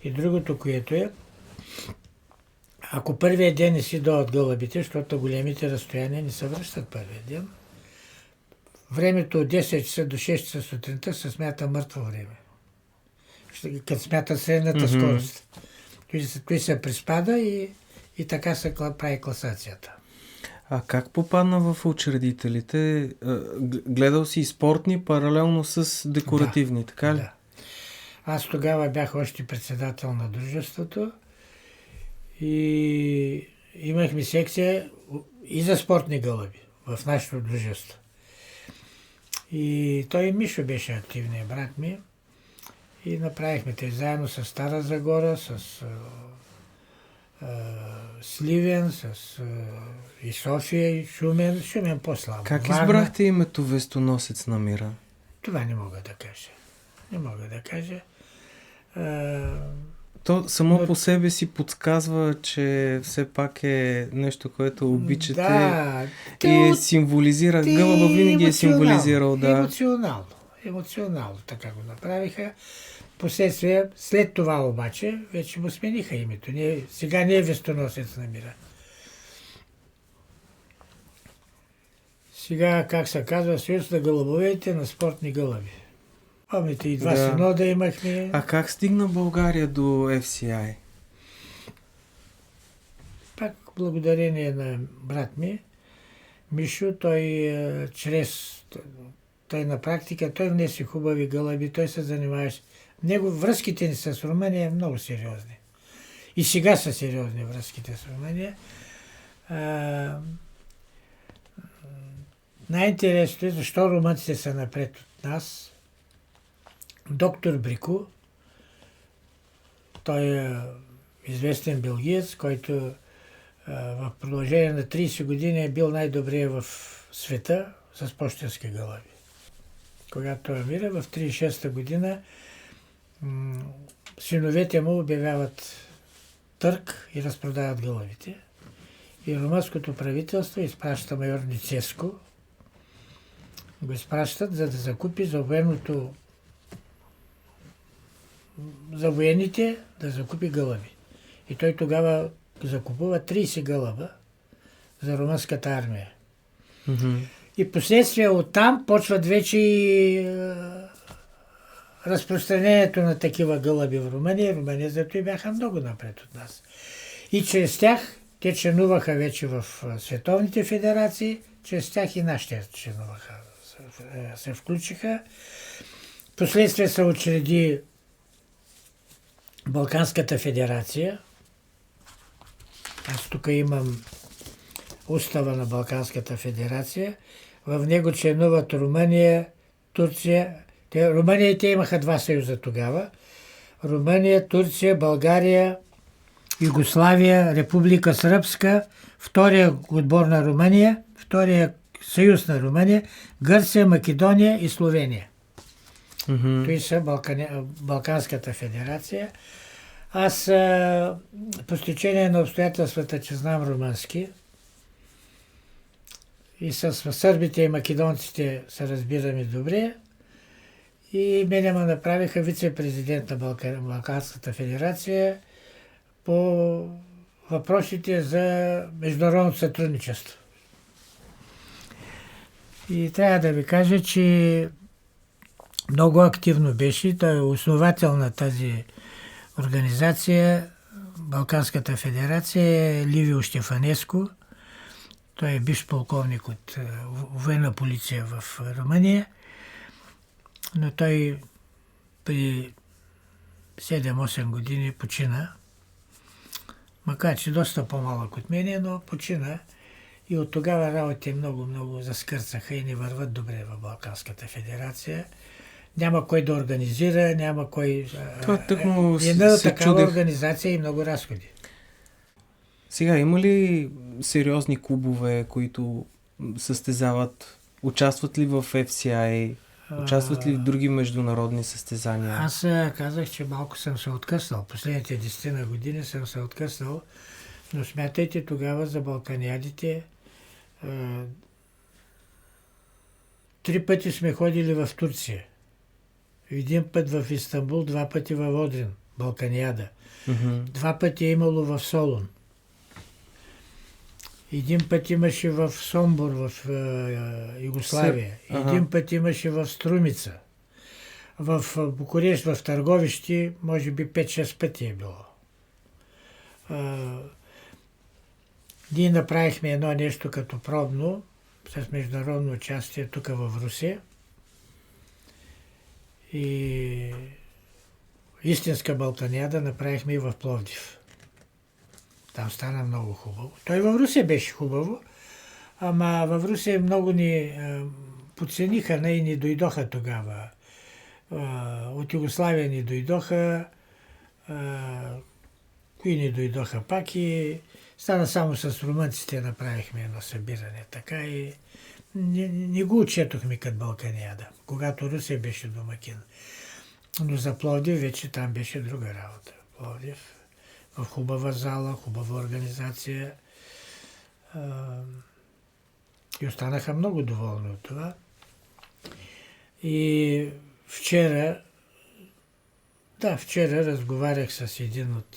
и другото, което е, ако първият ден не си дойдат гълъбите, защото големите разстояния не се връщат първият ден, времето от 10 часа до 6 часа сутринта се смята мъртво време. Като смята средната скорост. Той се приспада и така се прави класацията. А как попадна в учредителите? Гледал си и спортни паралелно с декоративни, така ли? Да. Аз тогава бях още председател на дружеството и имахме секция и за спортни гълъби в нашето дружество. И той Мишо беше активният брат ми и направихме те заедно с Стара Загора, с Сливен, с и София, и Шумен по-слабо. Как Варна. избрахте името Вестоносец на мира? Това не мога да кажа. Не мога да кажа. То само по себе си подсказва, че все пак е нещо, което обичате и символизира. Гълъба винаги е символизирал, да. Емоционално така го направиха. Последствие, след това обаче, вече му смениха името. Сега не е Вестоносец на мира. Сега, как се казва, Съюз на гълъбовете на спортни гълъби. Помните, и два синода имахме. А как стигна България до FCI? Пак благодарение на брат ми, Мишо, той на практика, той внесе хубави гълъби, той се занимаваше. Връзките ни с Румъния е много сериозни. И сега са сериозни връзките с Румъния. Най-интересното е, защо румънците са напред от нас. Доктор Брико, той е известен белгиец, който в продължение на 30 години е бил най-добрият в света с пощенски гълъби. Когато той умира, в 1936 година синовете му обявяват търг и разпродават гълъбите. И румънското правителство изпраща майор Ницеско, го изпращат, за да закупи за военните да закупи гълъби. И той тогава закупува 30 гълъба за румънската армия. Mm-hmm. И последствие оттам почват вече и разпространението на такива гълъби в Румъния. Румъния зато и бяха много напред от нас. И чрез тях те членуваха вече в световните федерации, чрез тях и нашите членуваха, се включиха. Последствие се учреди Балканската федерация. Аз тук имам устава на Балканската федерация. В него членуват Румъния, Турция. Румъния и те имаха два съюза тогава. Румъния, Турция, България, Югославия, Република Сръбска, втория отбор на Румъния, втория съюз на Румъния, Гърция, Македония и Словения. Mm-hmm. Той са Балканската федерация. Аз по стечение на обстоятелствата, че знам румънски, и с сърбите и македонците се разбираме добре, и мене ме направиха вице-президент на Балканската федерация по въпросите за международно сътрудничество. И трябва да ви кажа, че много активно беше. Той е основател на тази организация, Балканската федерация, е Ливио Щефанеско. Той е бивш полковник от военна полиция в Румъния, но той при 7-8 години почина, макар че доста по-малък от мене, но почина и от тогава работите много заскърцаха и не върват добре в Балканската федерация. няма кой да организира, няма кой... Това тъкмо Една се такава чудех. организация и много разходи. Сега, има ли сериозни клубове, които състезават? Участват ли в FCI? Участват ли в други международни състезания? Аз казах, че малко съм се откъснал. Последните 10 на години съм се откъснал, но смятайте тогава за Балканиадите. 3 пъти сме ходили в Турция. 1 път в Истанбул, 2 пъти в Одрин, Балканиада. 2 пъти е имало в Солун. 1 път имаше в Сомбор, в Югославия. 1 път имаше в Струмица. В Букурещ, в Търговищи, може би 5-6 пъти е било. Ние направихме едно нещо като пробно, с международно участие тук в Русе. И истинска Балканиада направихме и в Пловдив. Там стана много хубаво. Той в Русе беше хубаво, ама в Русе много ни подцениха, и ни дойдоха тогава. От Югославия ни дойдоха, кои ни дойдоха пак и стана само с румънците направихме едно събиране. Така и не го отчетохме като Балканиада, когато Русе беше домакин. Но за Пловдив вече там беше друга работа. Пловдив в хубава зала, хубава организация. И останаха много доволни от това. И вчера разговарях с един от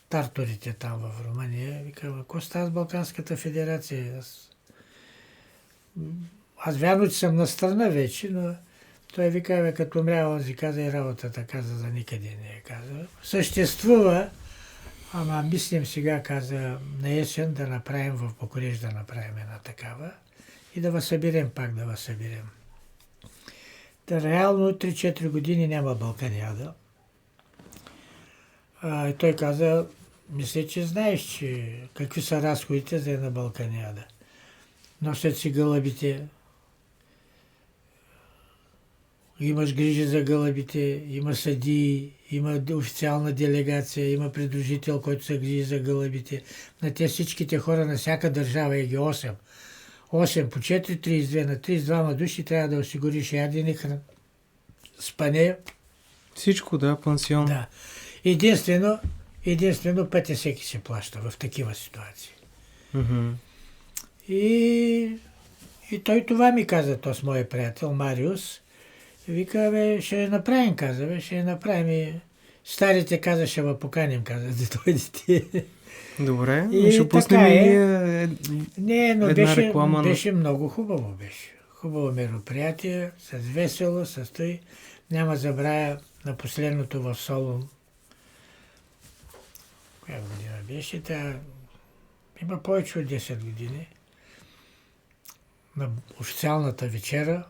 тарторите там в Румъния. Викам, ако става с Балканската федерация? Аз вярно, че съм на страна вече, но той вика, като умря, онзи каза и работата, каза, за никъде не е каза. Съществува, ама мислим сега, каза, на есен да направим в Букурещ, да направим една такава и да съберем пак, да съберем. Да, реално 3-4 години няма Балканиада. И той каза, мисля, че знаеш, че какви са разходите за една Балканиада. Носят си гълъбите, имаш грижи за гълъбите, има съдии, има официална делегация, има придружител, който се грижи за гълъбите. На те всичките хора на всяка държава е ги 8. 8 по 4, 32 на 32 души трябва да осигуриш ядене, спане. Всичко, да, пансион. Да. Единствено пътя всеки се плаща в такива ситуации. И той това ми каза, то с моя приятел Мариус. Вика, ще направим, каза, ще направим и старите, каза, ще ва поканим, каза, да дойдете. Добре, и ще пуснем Не, но една реклама. Беше много хубаво, беше. Хубаво мероприятие, с весело, с той. Няма забравя на последното в Солун. Коя година беше? Има повече от 10 години. На официалната вечера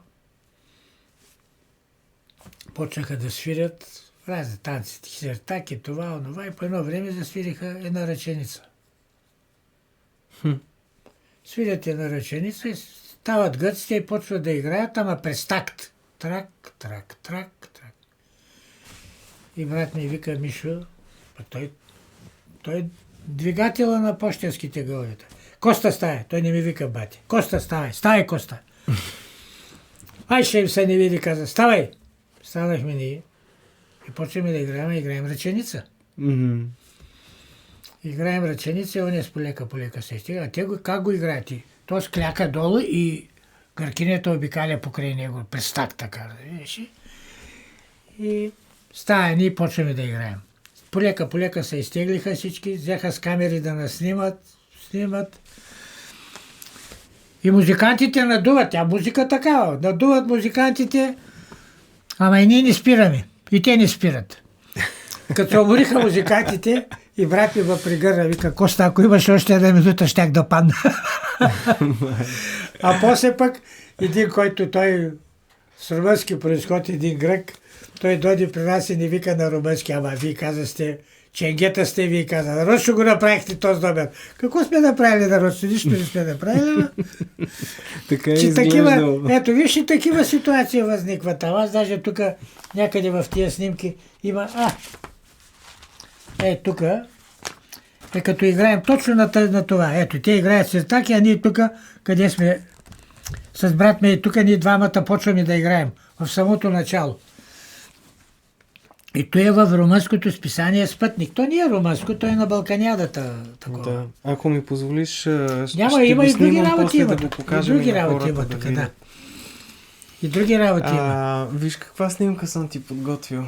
почнаха да свирят разни танци, хизертаки, това, онова и по едно време засвириха една ръченица. Свирят една ръченица и стават гърците и почват да играят, ама през такт. Трак, трак, трак, трак. И брат ми вика, Мишо, той е двигателя на пощенските гълъбите. Коста стая, той не ми вика бати. Коста ставай, ставай Коста. Ай, ще им се не види, каза, ставай. Станахме ние и почваме да играем ръченица. Играем ръченица и он с полека се стига. А те как го играят? То скляка долу и гъркинето обикаля покрай него, през такта, каза. И стая, ние почваме да играем. Полека се изтеглиха всички, взеха с камери да нас снимат. И музикантите надуват, музика такава, надуват музикантите, ама и ние не спираме, и те не спират. Като се умориха музикантите и брат ми го пригърна, вика, Коста, ако имаш още една минута, щях да падна. А после пък един, който той с румънски произход, един грък, той дойде при нас и не вика на румънски, ама вие казахте, Ченгета сте ви каза. Народ ще го направихте този добър. Какво сме направили народ? Нищо не сме направили. Така е Че такива, изглеждало. ето виж, и такива ситуации възникват. Аз даже тук някъде в тия снимки има... тук като играем точно на това. Ето, те играят с атаки, а ние тук, къде сме с брат ми, тук ние двамата почваме да играем. В самото начало. И той е в румънското списание Спътник. То не е румънско, той е на Балканиадата. Такова. Да. Ако ми позволиш, Няма, има го и други снимам работи после има. да го И покажем други на работи хората има да тук, да. видят. И други работи има. Виж каква снимка съм ти подготвил.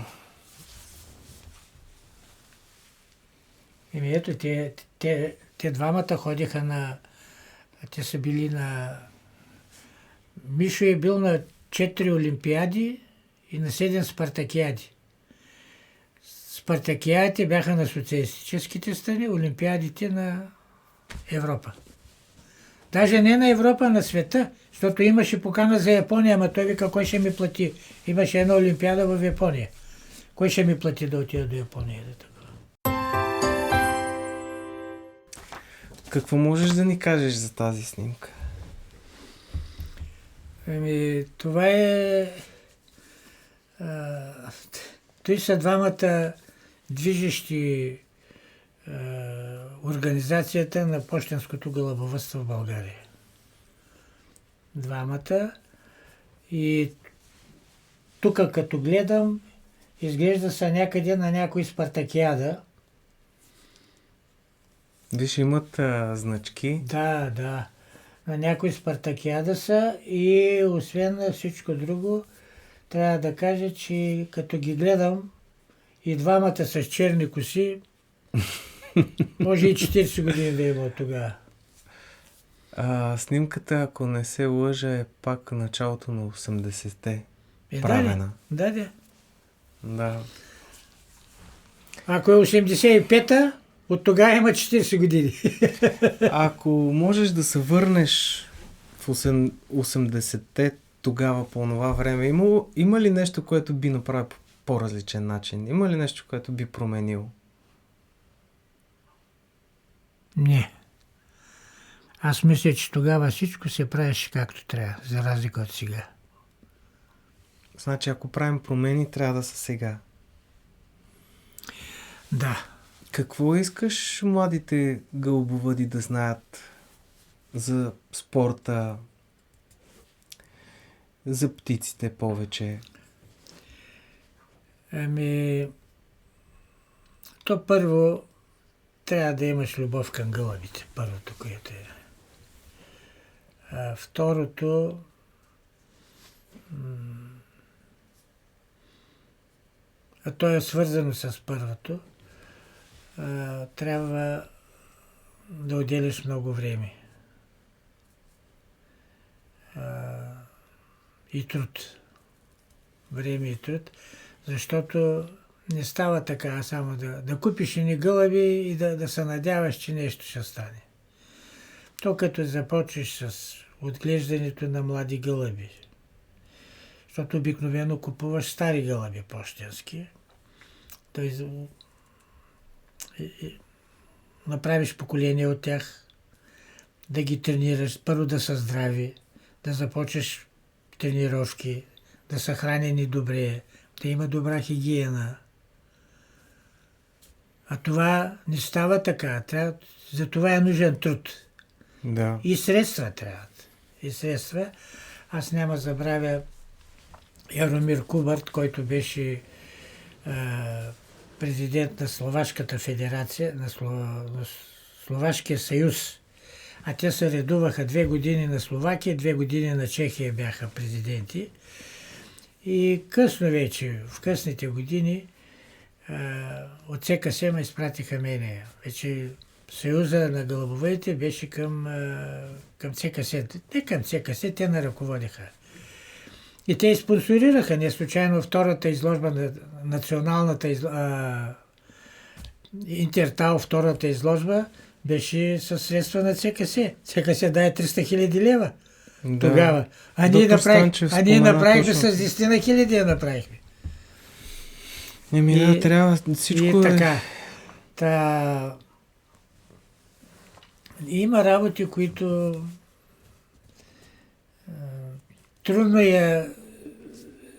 Ето, те двамата ходиха на... Те са били на... Мишо е бил на 4 олимпиади и на 7 спартакиади. Спартакиадите бяха на социалистическите страни, олимпиадите на Европа. Даже не на Европа, а на света, защото имаше покана за Япония, ама той вика, кой ще ми плати? Имаше една олимпиада в Япония. Кой ще ми плати да отида до Япония? Какво можеш да ни кажеш за тази снимка? Това е... Той са двамата движещи организацията на пощенското гълъбовъдство в България. Двамата. И тук като гледам, изглежда са някъде на някой спартакиада. Виж, имат значки. Да. На някой спартакиада са и освен на всичко друго, трябва да кажа, че като ги гледам и двамата с черни коси, може и 40 години да има тогава. Снимката, ако не се лъжа, е пак началото на 80-те. Да. Да. Ако е 85-та, от тогава има 40 години. Ако можеш да се върнеш в 80-те, тогава по това време, има ли нещо, което би направил по по-различен начин? Има ли нещо, което би променил? Не. Аз мисля, че тогава всичко се правеше както трябва, за разлика от сега. Значи, ако правим промени, трябва да са сега. Да. Какво искаш младите гълъбовъди да знаят за спорта, за птиците повече? То първо трябва да имаш любов към гълъбите. Първото, което е. Второто то е свързано с първото. Трябва да отделиш много време. И труд. Време и труд. Защото не става така само да купиш едни гълъби и да се надяваш, че нещо ще стане. То като започнеш с отглеждането на млади гълъби, защото обикновено купуваш стари гълъби пощенски, т.е. направиш поколение от тях, да ги тренираш, първо да са здрави, да започнеш тренировки, да са хранени добре, да има добра хигиена. А това не става така. За това е нужен труд. Да. И средства трябват. И средства. Аз няма забравя Яромир Кубарт, който беше президент на Словашката федерация, на Словашкия съюз. А те се редуваха 2 години на Словакия, 2 години на Чехия бяха президенти. И късно вече, в късните години, от СКС ме изпратиха мене. Вече Съюза на гълъбовъдите беше към СКС. Не към СКС, те не ръководиха. И те спонсорираха не случайно втората изложба на националната Интертал, втората изложба, беше със средства на ЦКС. ЦКС даде 300 хиляди лева тогава. А ние направихме с 10 хиляди я направихме. Трябва всичко и така. Та, има работи, които трудно е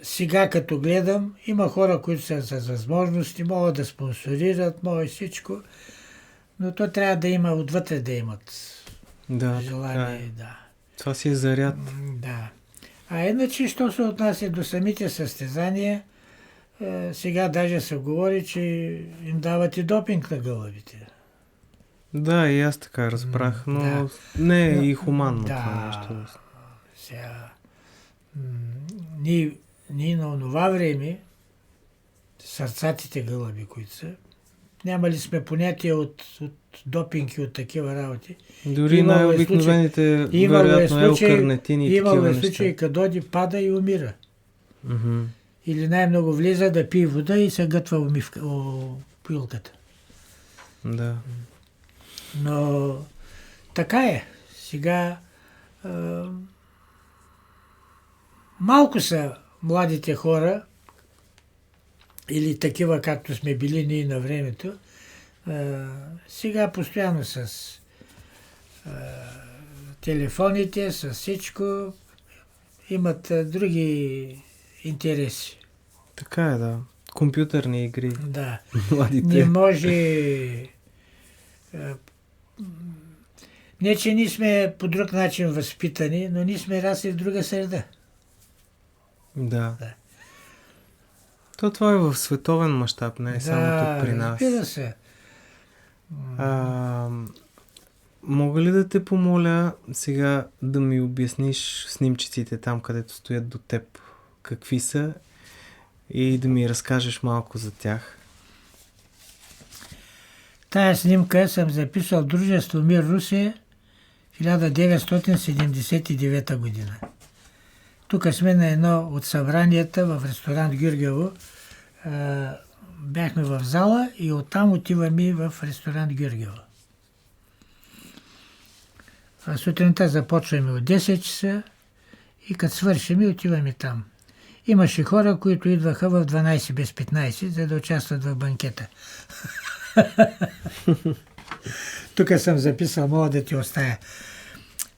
сега като гледам. Има хора, които са с възможности, могат да спонсорират, могат всичко, но то трябва да има отвътре да имат Да, желание. Да. Това си е заряд. Да. А иначе, що се отнася до самите състезания, сега даже се говори, че им дават и допинг на гълъбите. Да, и аз така разбрах, но Да. не е и хуманно Да. това нещо. Сега, ние на онова време, сърцатите гълъби, които са, нямали сме понятие от допинг и от такива работи. Дори Имало е най-обикновените, имало е вероятно, случаи- елкарнетини и Имало такива е неща. случаи, къдоди пада и умира. Мгм. Или най-много влиза да пие вода и се гътва пилката. Да. Но така е. Сега малко са младите хора, или такива, както сме били ние на времето, сега постоянно с телефоните, с всичко, имат други интереси. Така е, да. Компютърни игри. Да. Младите. Не може... Не, че ние сме по друг начин възпитани, но ние сме расли в друга среда. Да. Да. Това е в световен мащаб, не е само тук при нас. разбира се. Мога ли да те помоля сега да ми обясниш снимчиците там, където стоят до теб, какви са и да ми разкажеш малко за тях? Тая снимка съм записал в Дружество Мир Русе 1979 година. Тук сме на едно от събранията в ресторант Гюргево. Бяхме в зала и оттам отиваме в ресторант Гюргево. Сутринта започваме от 10 часа и като свършим отиваме там. Имаше хора, които идваха в 12 без 15, за да участват в банкета. Тук съм записал, мога да ти оставя.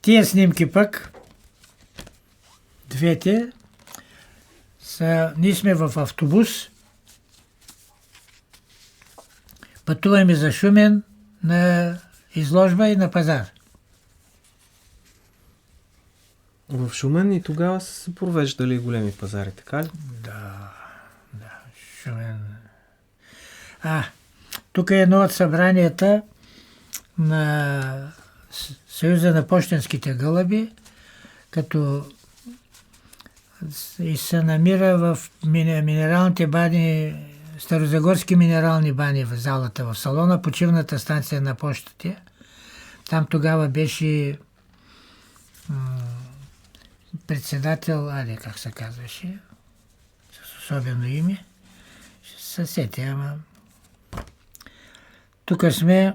Тия снимки пък, двете, ние сме в автобус, пътуваме за Шумен на изложба и на пазар. В Шумен и тогава са се провеждали големи пазари, така ли? Да, Шумен. Тук е едно от събранията на Съюза на пощенските гълъби, като и се намира в минералните бани, Старозагорски минерални бани в залата, в салона, почивната станция на пощите. Там тогава беше председател, как се казваше, с особено име, съсети, ама тук сме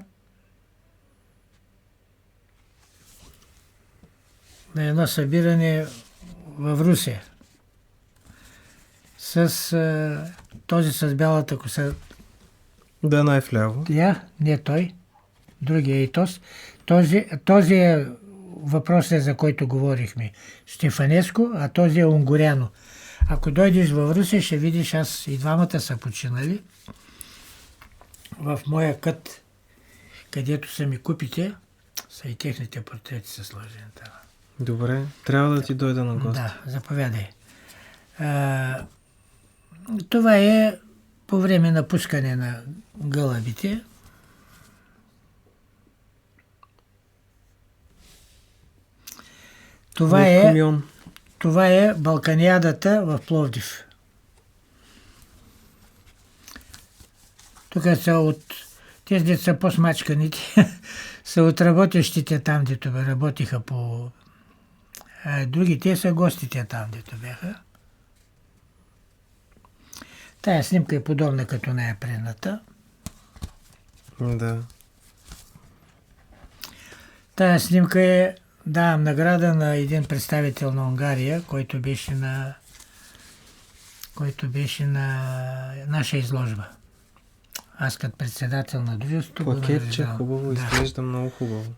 на едно събиране в Русе с този с бялата коса. Да, най-вляво. Не той, другия и този е въпросът, за който говорихме. Стефанеско, а този е Унгуряно. Ако дойдеш в Русе, ще видиш, аз и двамата са починали. В моя кът, където са ми купите, са и техните портрети са сложени там. Добре, трябва да ти дойда на гости. Да, заповядай. Това е по време на пускане на гълъбите. Това е Балканиадата в Пловдив. Тук са от тези деца по-смачканите, са от работещите там, дето работиха по... другите са гостите там, дето бяха. Тая снимка е подобна като най-предната. Да. Тая снимка е, давам награда на един представител на Унгария, който беше на наша изложба. Аз като председател на дружеството го Плакетче, нареждавам. хубаво, Да. изглежда много хубаво.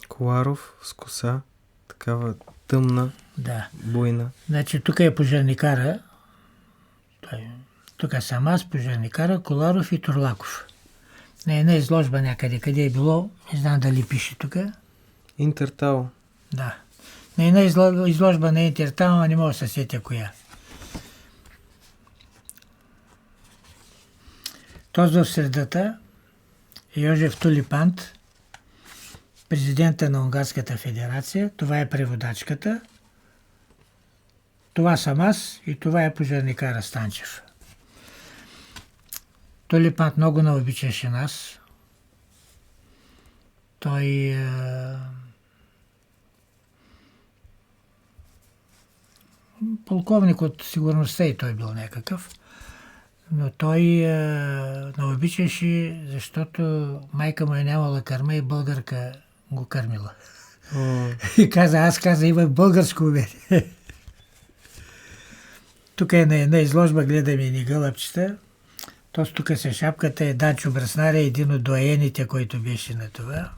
Коларов с коса, такава тъмна, Да. буйна. Значи тук е пожарникара. Тук съм аз, пожарникара, Коларов и Турлаков. На една изложба някъде, къде е било, не знам дали пише тук. Интертал. Да. На една изложба на Интертал, а не мога да се сетя коя. Този в средата е Йожеф Тулипант, президента на Унгарската федерация. Това е преводачката. Това съм аз и това е пожарникара Станчев. Тулипант много не обичаше нас. Той полковник от сигурността и той бил някакъв. Но той не обичаше, защото майка му е нямала кърма и българка го кърмила. И каза, има българско умение. Тук е на една изложба, гледаме ни гълъбчета. Тук с шапката е Данчо Браснаря, един от доайените, който беше на това.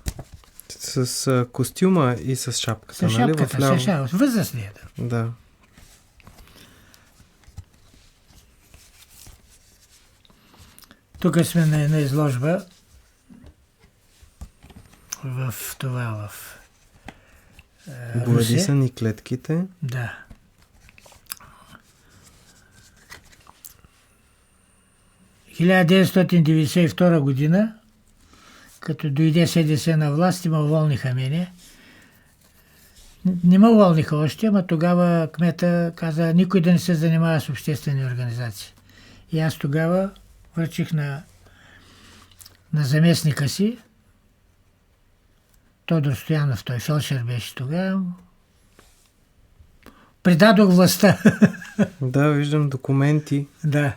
С костюма и с шапката, С нали? шапката, с шапката. Възрастният. Да. Тук сме на една изложба в Глади Русе. са ни клетките. Да. В 1992 година, като дойде СДС на власт, ме уволниха мене. Не ме уволниха още, ама тогава кмета каза никой да не се занимава с обществени организации. И аз тогава връчих на заместника си, Тодор Стоянов, той фелшер беше тогава. Предадох властта. Да, виждам документи. Да.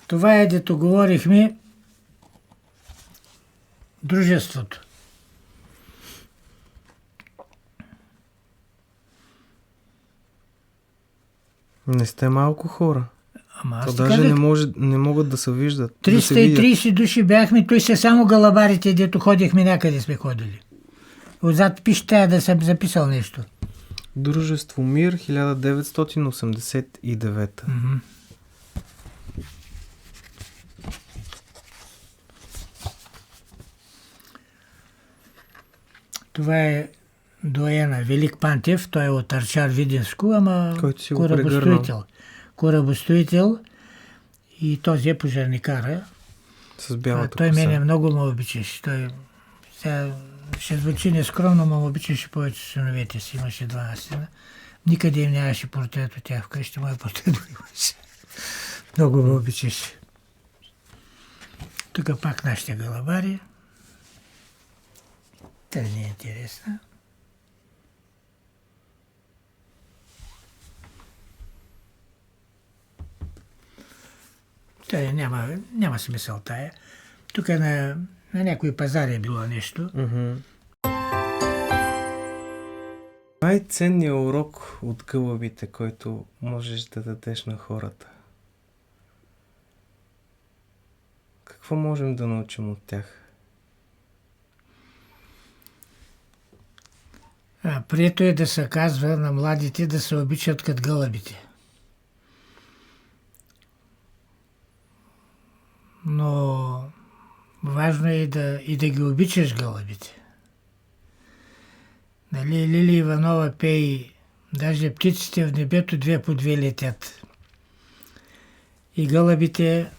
Това е, дето говорихме, дружеството. Не сте малко хора. Ама аз То ти даже казах, не могат да се виждат. Да се видят. 330 души бяхме, той са само галабарите, дето ходихме някъде сме ходили. Отзад пише, тая да съм записал нещо. Дружество Мир 1989. Това е доена Велик Пантев, той е от Арчар Видинско, ама Който си го прегърнал. Корабостроител и този е пожарникара. С бялата Той коса. мене много ме обичаше. Той сега ще звучи нескромно, но ме обичаше повече синовете си. Имаше 12 сина. Никъде им нямаше портрет от тях вкъщи. Мой портрет го имаше. Много ме обичаше. Тук пак нашите галабари. Тя не е интересна. Тя няма смисъл тая. Тук на някой пазар е било нещо. Най-ценният урок от гълъбите, който можеш да дадеш на хората. Какво можем да научим от тях? Прието е да се казва на младите да се обичат като гълъбите. Но важно е и да ги обичаш гълъбите. Нали, Лили Иванова пее, даже птиците в небето две по две летят. И гълъбите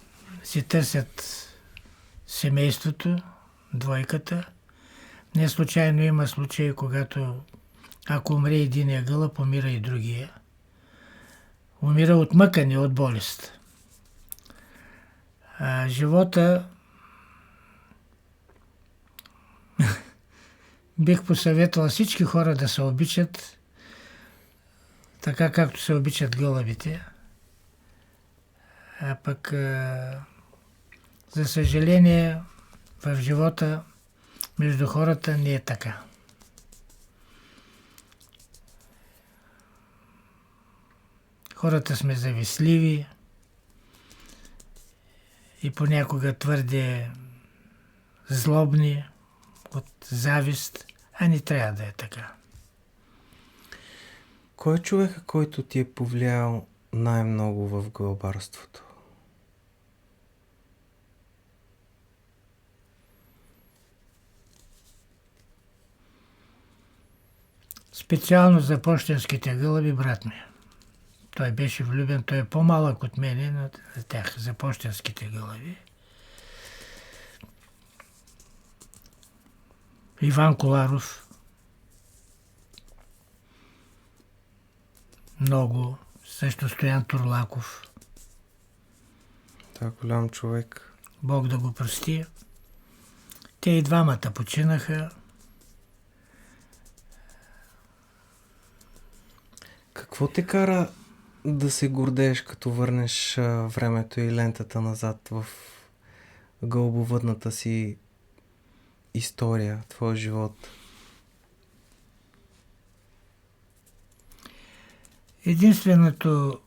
си търсят семейството, двойката. Не случайно има случаи, когато ако умре единия гълъб, умира и другия. Умира от мъкане, от болест. Живота бих посъветвал всички хора да се обичат така, както се обичат гълъбите. А пък, за съжаление, в живота между хората не е така. хората сме завистливи и понякога твърде злобни от завист, а не трябва да е така. Кой е човека, който ти е повлиял най-много в гълъбарството? Специално за пощенските гълъби брат ми. Той беше влюбен, той е по-малък от мене, но за тях, за пощенските гълъби. Иван Коларов. Много. Също Стоян Турлаков. Това голям човек. Бог да го прости. Те и двамата починаха. Какво те кара да се гордееш, като върнеш времето и лентата назад в гълъбовъдната си история, твоя живот? Единственото,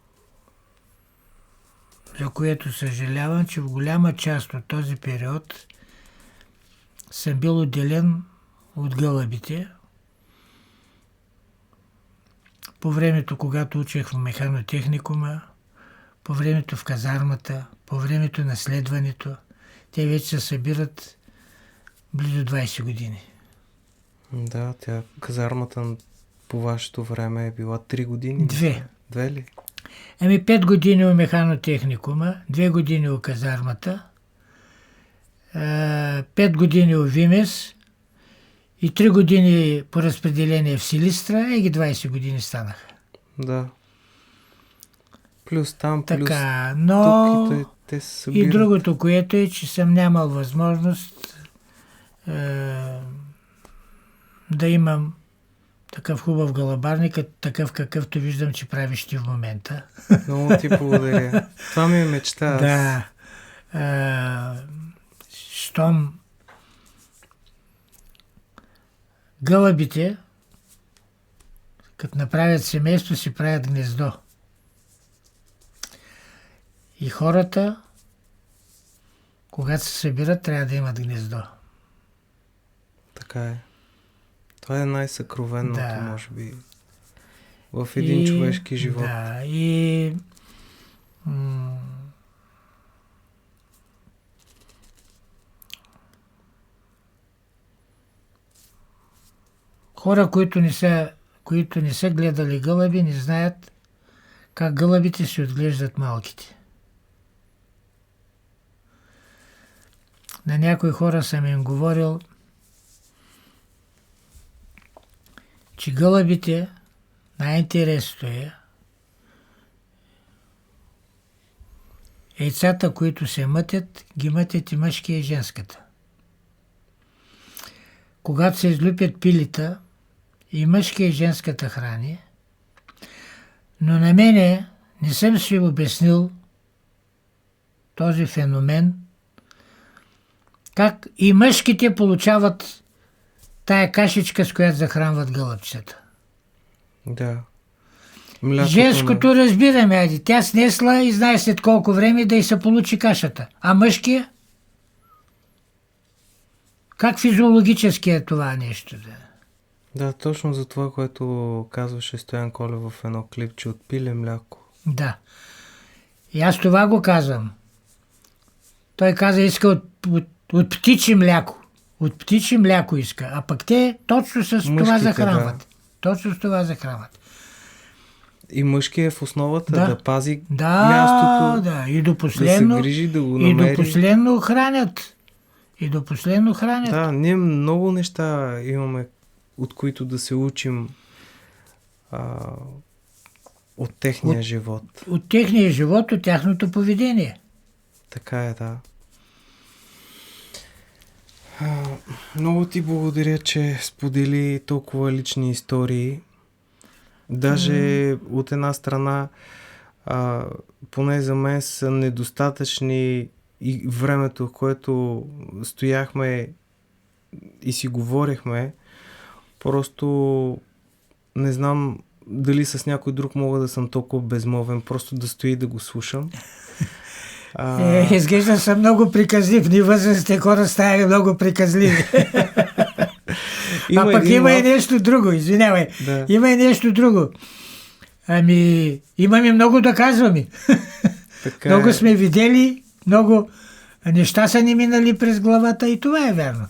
за което съжалявам, че в голяма част от този период съм бил отделен от гълъбите. По времето, когато учех в механотехникума, по времето в казармата, по времето на следването, те вече се събират близо 20 години. Да, тя казармата по вашето време е била 3 години. 2. 2 ли? 5 години у механотехникума, 2 години у казармата, 5 години у Вимес и 3 години по разпределение в Силистра, и ги 20 години станаха. Да. Плюс там, плюс така, но тук и те се събират. и другото, което е, че съм нямал възможност да имам такъв хубав гълъбарник, такъв какъвто виждам, че правиш ти в момента. Много ти благодаря. Това ми е мечта. Да. Щом гълъбите, като направят семейство, си правят гнездо. И хората, когато се събират, трябва да имат гнездо. Така е. Това е най-съкровенното, Да. може би, в един човешки живот. Да, и хора, които не са гледали гълъби, не знаят как гълъбите си отглеждат малките. На някои хора съм им говорил, че гълъбите най-интересното е яйцата, които се мътят, ги мътят и мъжкия и женската. Когато се излюпят пилита, и мъжкия и женската храни, но на мене не съм си обяснил този феномен, как и мъжките получават тая кашичка, с която захранват гълъбчета. Да. Млякото Женското разбираме, айде, тя снесла и знае след колко време да й се получи кашата. А мъжкия? Как физиологически е това нещо? Да, точно за това, което казваше Стоян Колев в едно клипче, от пиле мляко. Да. И аз това го казвам. Той каза, иска от птичи мляко. От птичи мляко иска. А пък те точно с това Мъжките, захранват. да. Точно с това захранват. И мъжки е в основата да пази Да, мястото, да. И до последно, да се грижи, да го и намери. до последно хранят. И до последно хранят. Да, ние много неща имаме, от които да се учим от техния живот. От техния живот, от тяхното поведение. Така е, да. Много ти благодаря, че сподели толкова лични истории. Даже от една страна, поне за мен са недостатъчни и времето, в което стояхме и си говорихме. Просто не знам дали с някой друг мога да съм толкова безмовен, просто да стои и да го слушам. Изглежда съм много приказлив. Ние възрастните хора ставаме много приказливи. Има и нещо друго, извинявай. Да. Има и нещо друго. Имаме много да казваме. Много сме видели, много неща са ни минали през главата и това е вярно.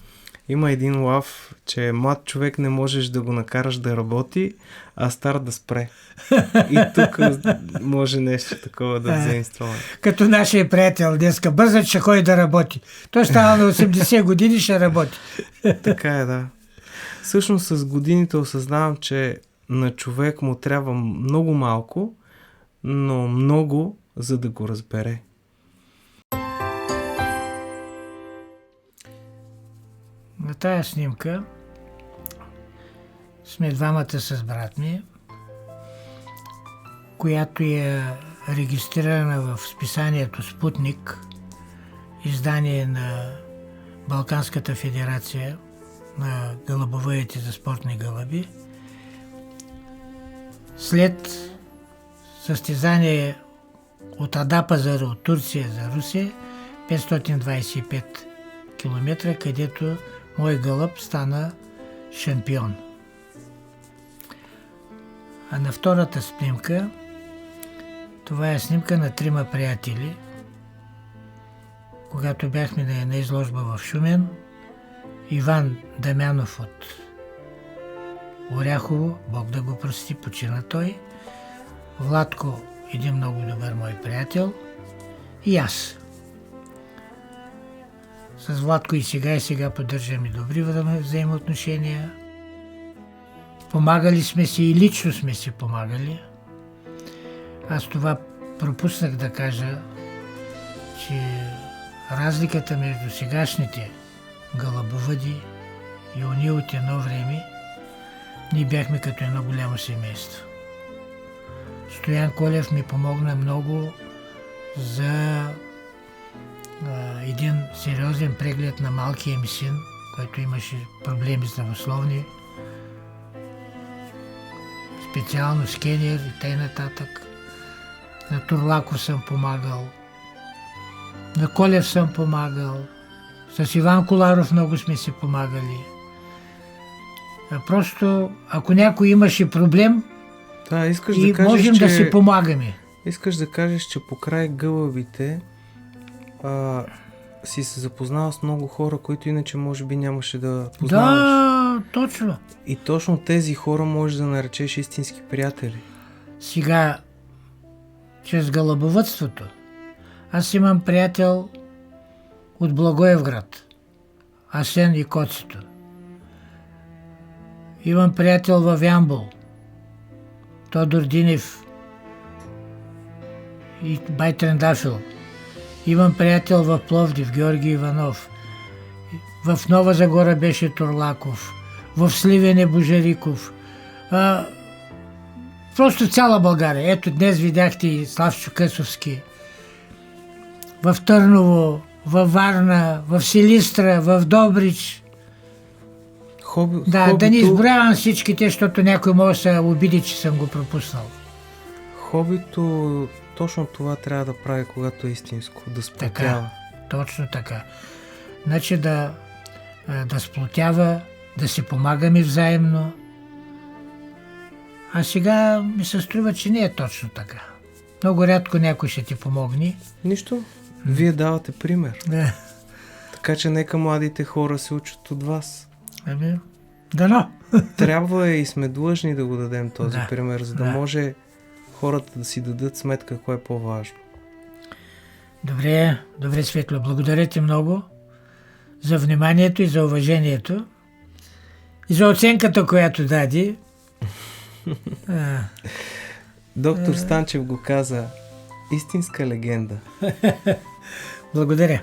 Има един лав, че млад човек не можеш да го накараш да работи, а стар да спре. И тук може нещо такова да заинструваме. Като нашия приятел днеска, бързо ще ходи да работи. Той става на 80 години, ще работи. Така е, да. Всъщност с годините осъзнавам, че на човек му трябва много малко, но много, за да го разбере. На тая снимка сме двамата с брат ми, която е регистрирана в списанието Спутник, издание на Балканската федерация на гълъбовъдите за спортни гълъби. След състезание от Адапазар от Турция за Русия, 525 км, където мой гълъб стана шампион. А на втората снимка, това е снимка на трима приятели, когато бяхме на една изложба в Шумен. Иван Дамянов от Оряхово, Бог да го прости, почина той. Владко, един много добър мой приятел, и аз. С Владко и сега поддържаме добри взаимоотношения. Помагали сме си и лично сме си помагали. Аз това пропуснах да кажа, че разликата между сегашните гълъбовъди и ония от едно време, ние бяхме като едно голямо семейство. Стоян Колев ми помогна много за един сериозен преглед на малкия ми син, който имаше проблеми здравословни, специално скенер и т.н. На Турлаков съм помагал, на Колев съм помагал, с Иван Коларов много сме си помагали. Просто, ако някой имаше проблем, искаш и да кажеш, можем да си помагаме. Искаш да кажеш, че покрай гълъбите си се запознал с много хора, които иначе може би нямаше да познаваш. Да, точно. И точно тези хора можеш да наречеш истински приятели. Сега, чрез гълъбовъдството, аз имам приятел от Благоевград, Асен и Коцето. Имам приятел в Ямбол, Тодор Динев и Байтрендафил. Имам приятел в Пловдив, Георги Иванов. В Нова Загора беше Турлаков. В Сливен е Божариков. Просто цяла България. Ето днес видяхте и Славчо Късовски. В Търново, във Варна, в Силистра, в Добрич. Да не изброявам всичките, защото някой може да се обиди, че съм го пропуснал. Хобито точно това трябва да прави, когато е истинско, да сплотява. Така, точно така. Значи да сплотява, да си помагаме взаимно. А сега ми се струва, че не е точно така. Много рядко някой ще ти помогне. Нищо. Вие давате пример. Да. Така че нека младите хора се учат от вас. Дано. Трябва и сме длъжни да го дадем този пример, за да може хората да си дадат сметка кое е по-важно. Добре, Светло. Благодаря ти много за вниманието и за уважението и за оценката, която дади. Доктор Станчев го каза: истинска легенда. Благодаря.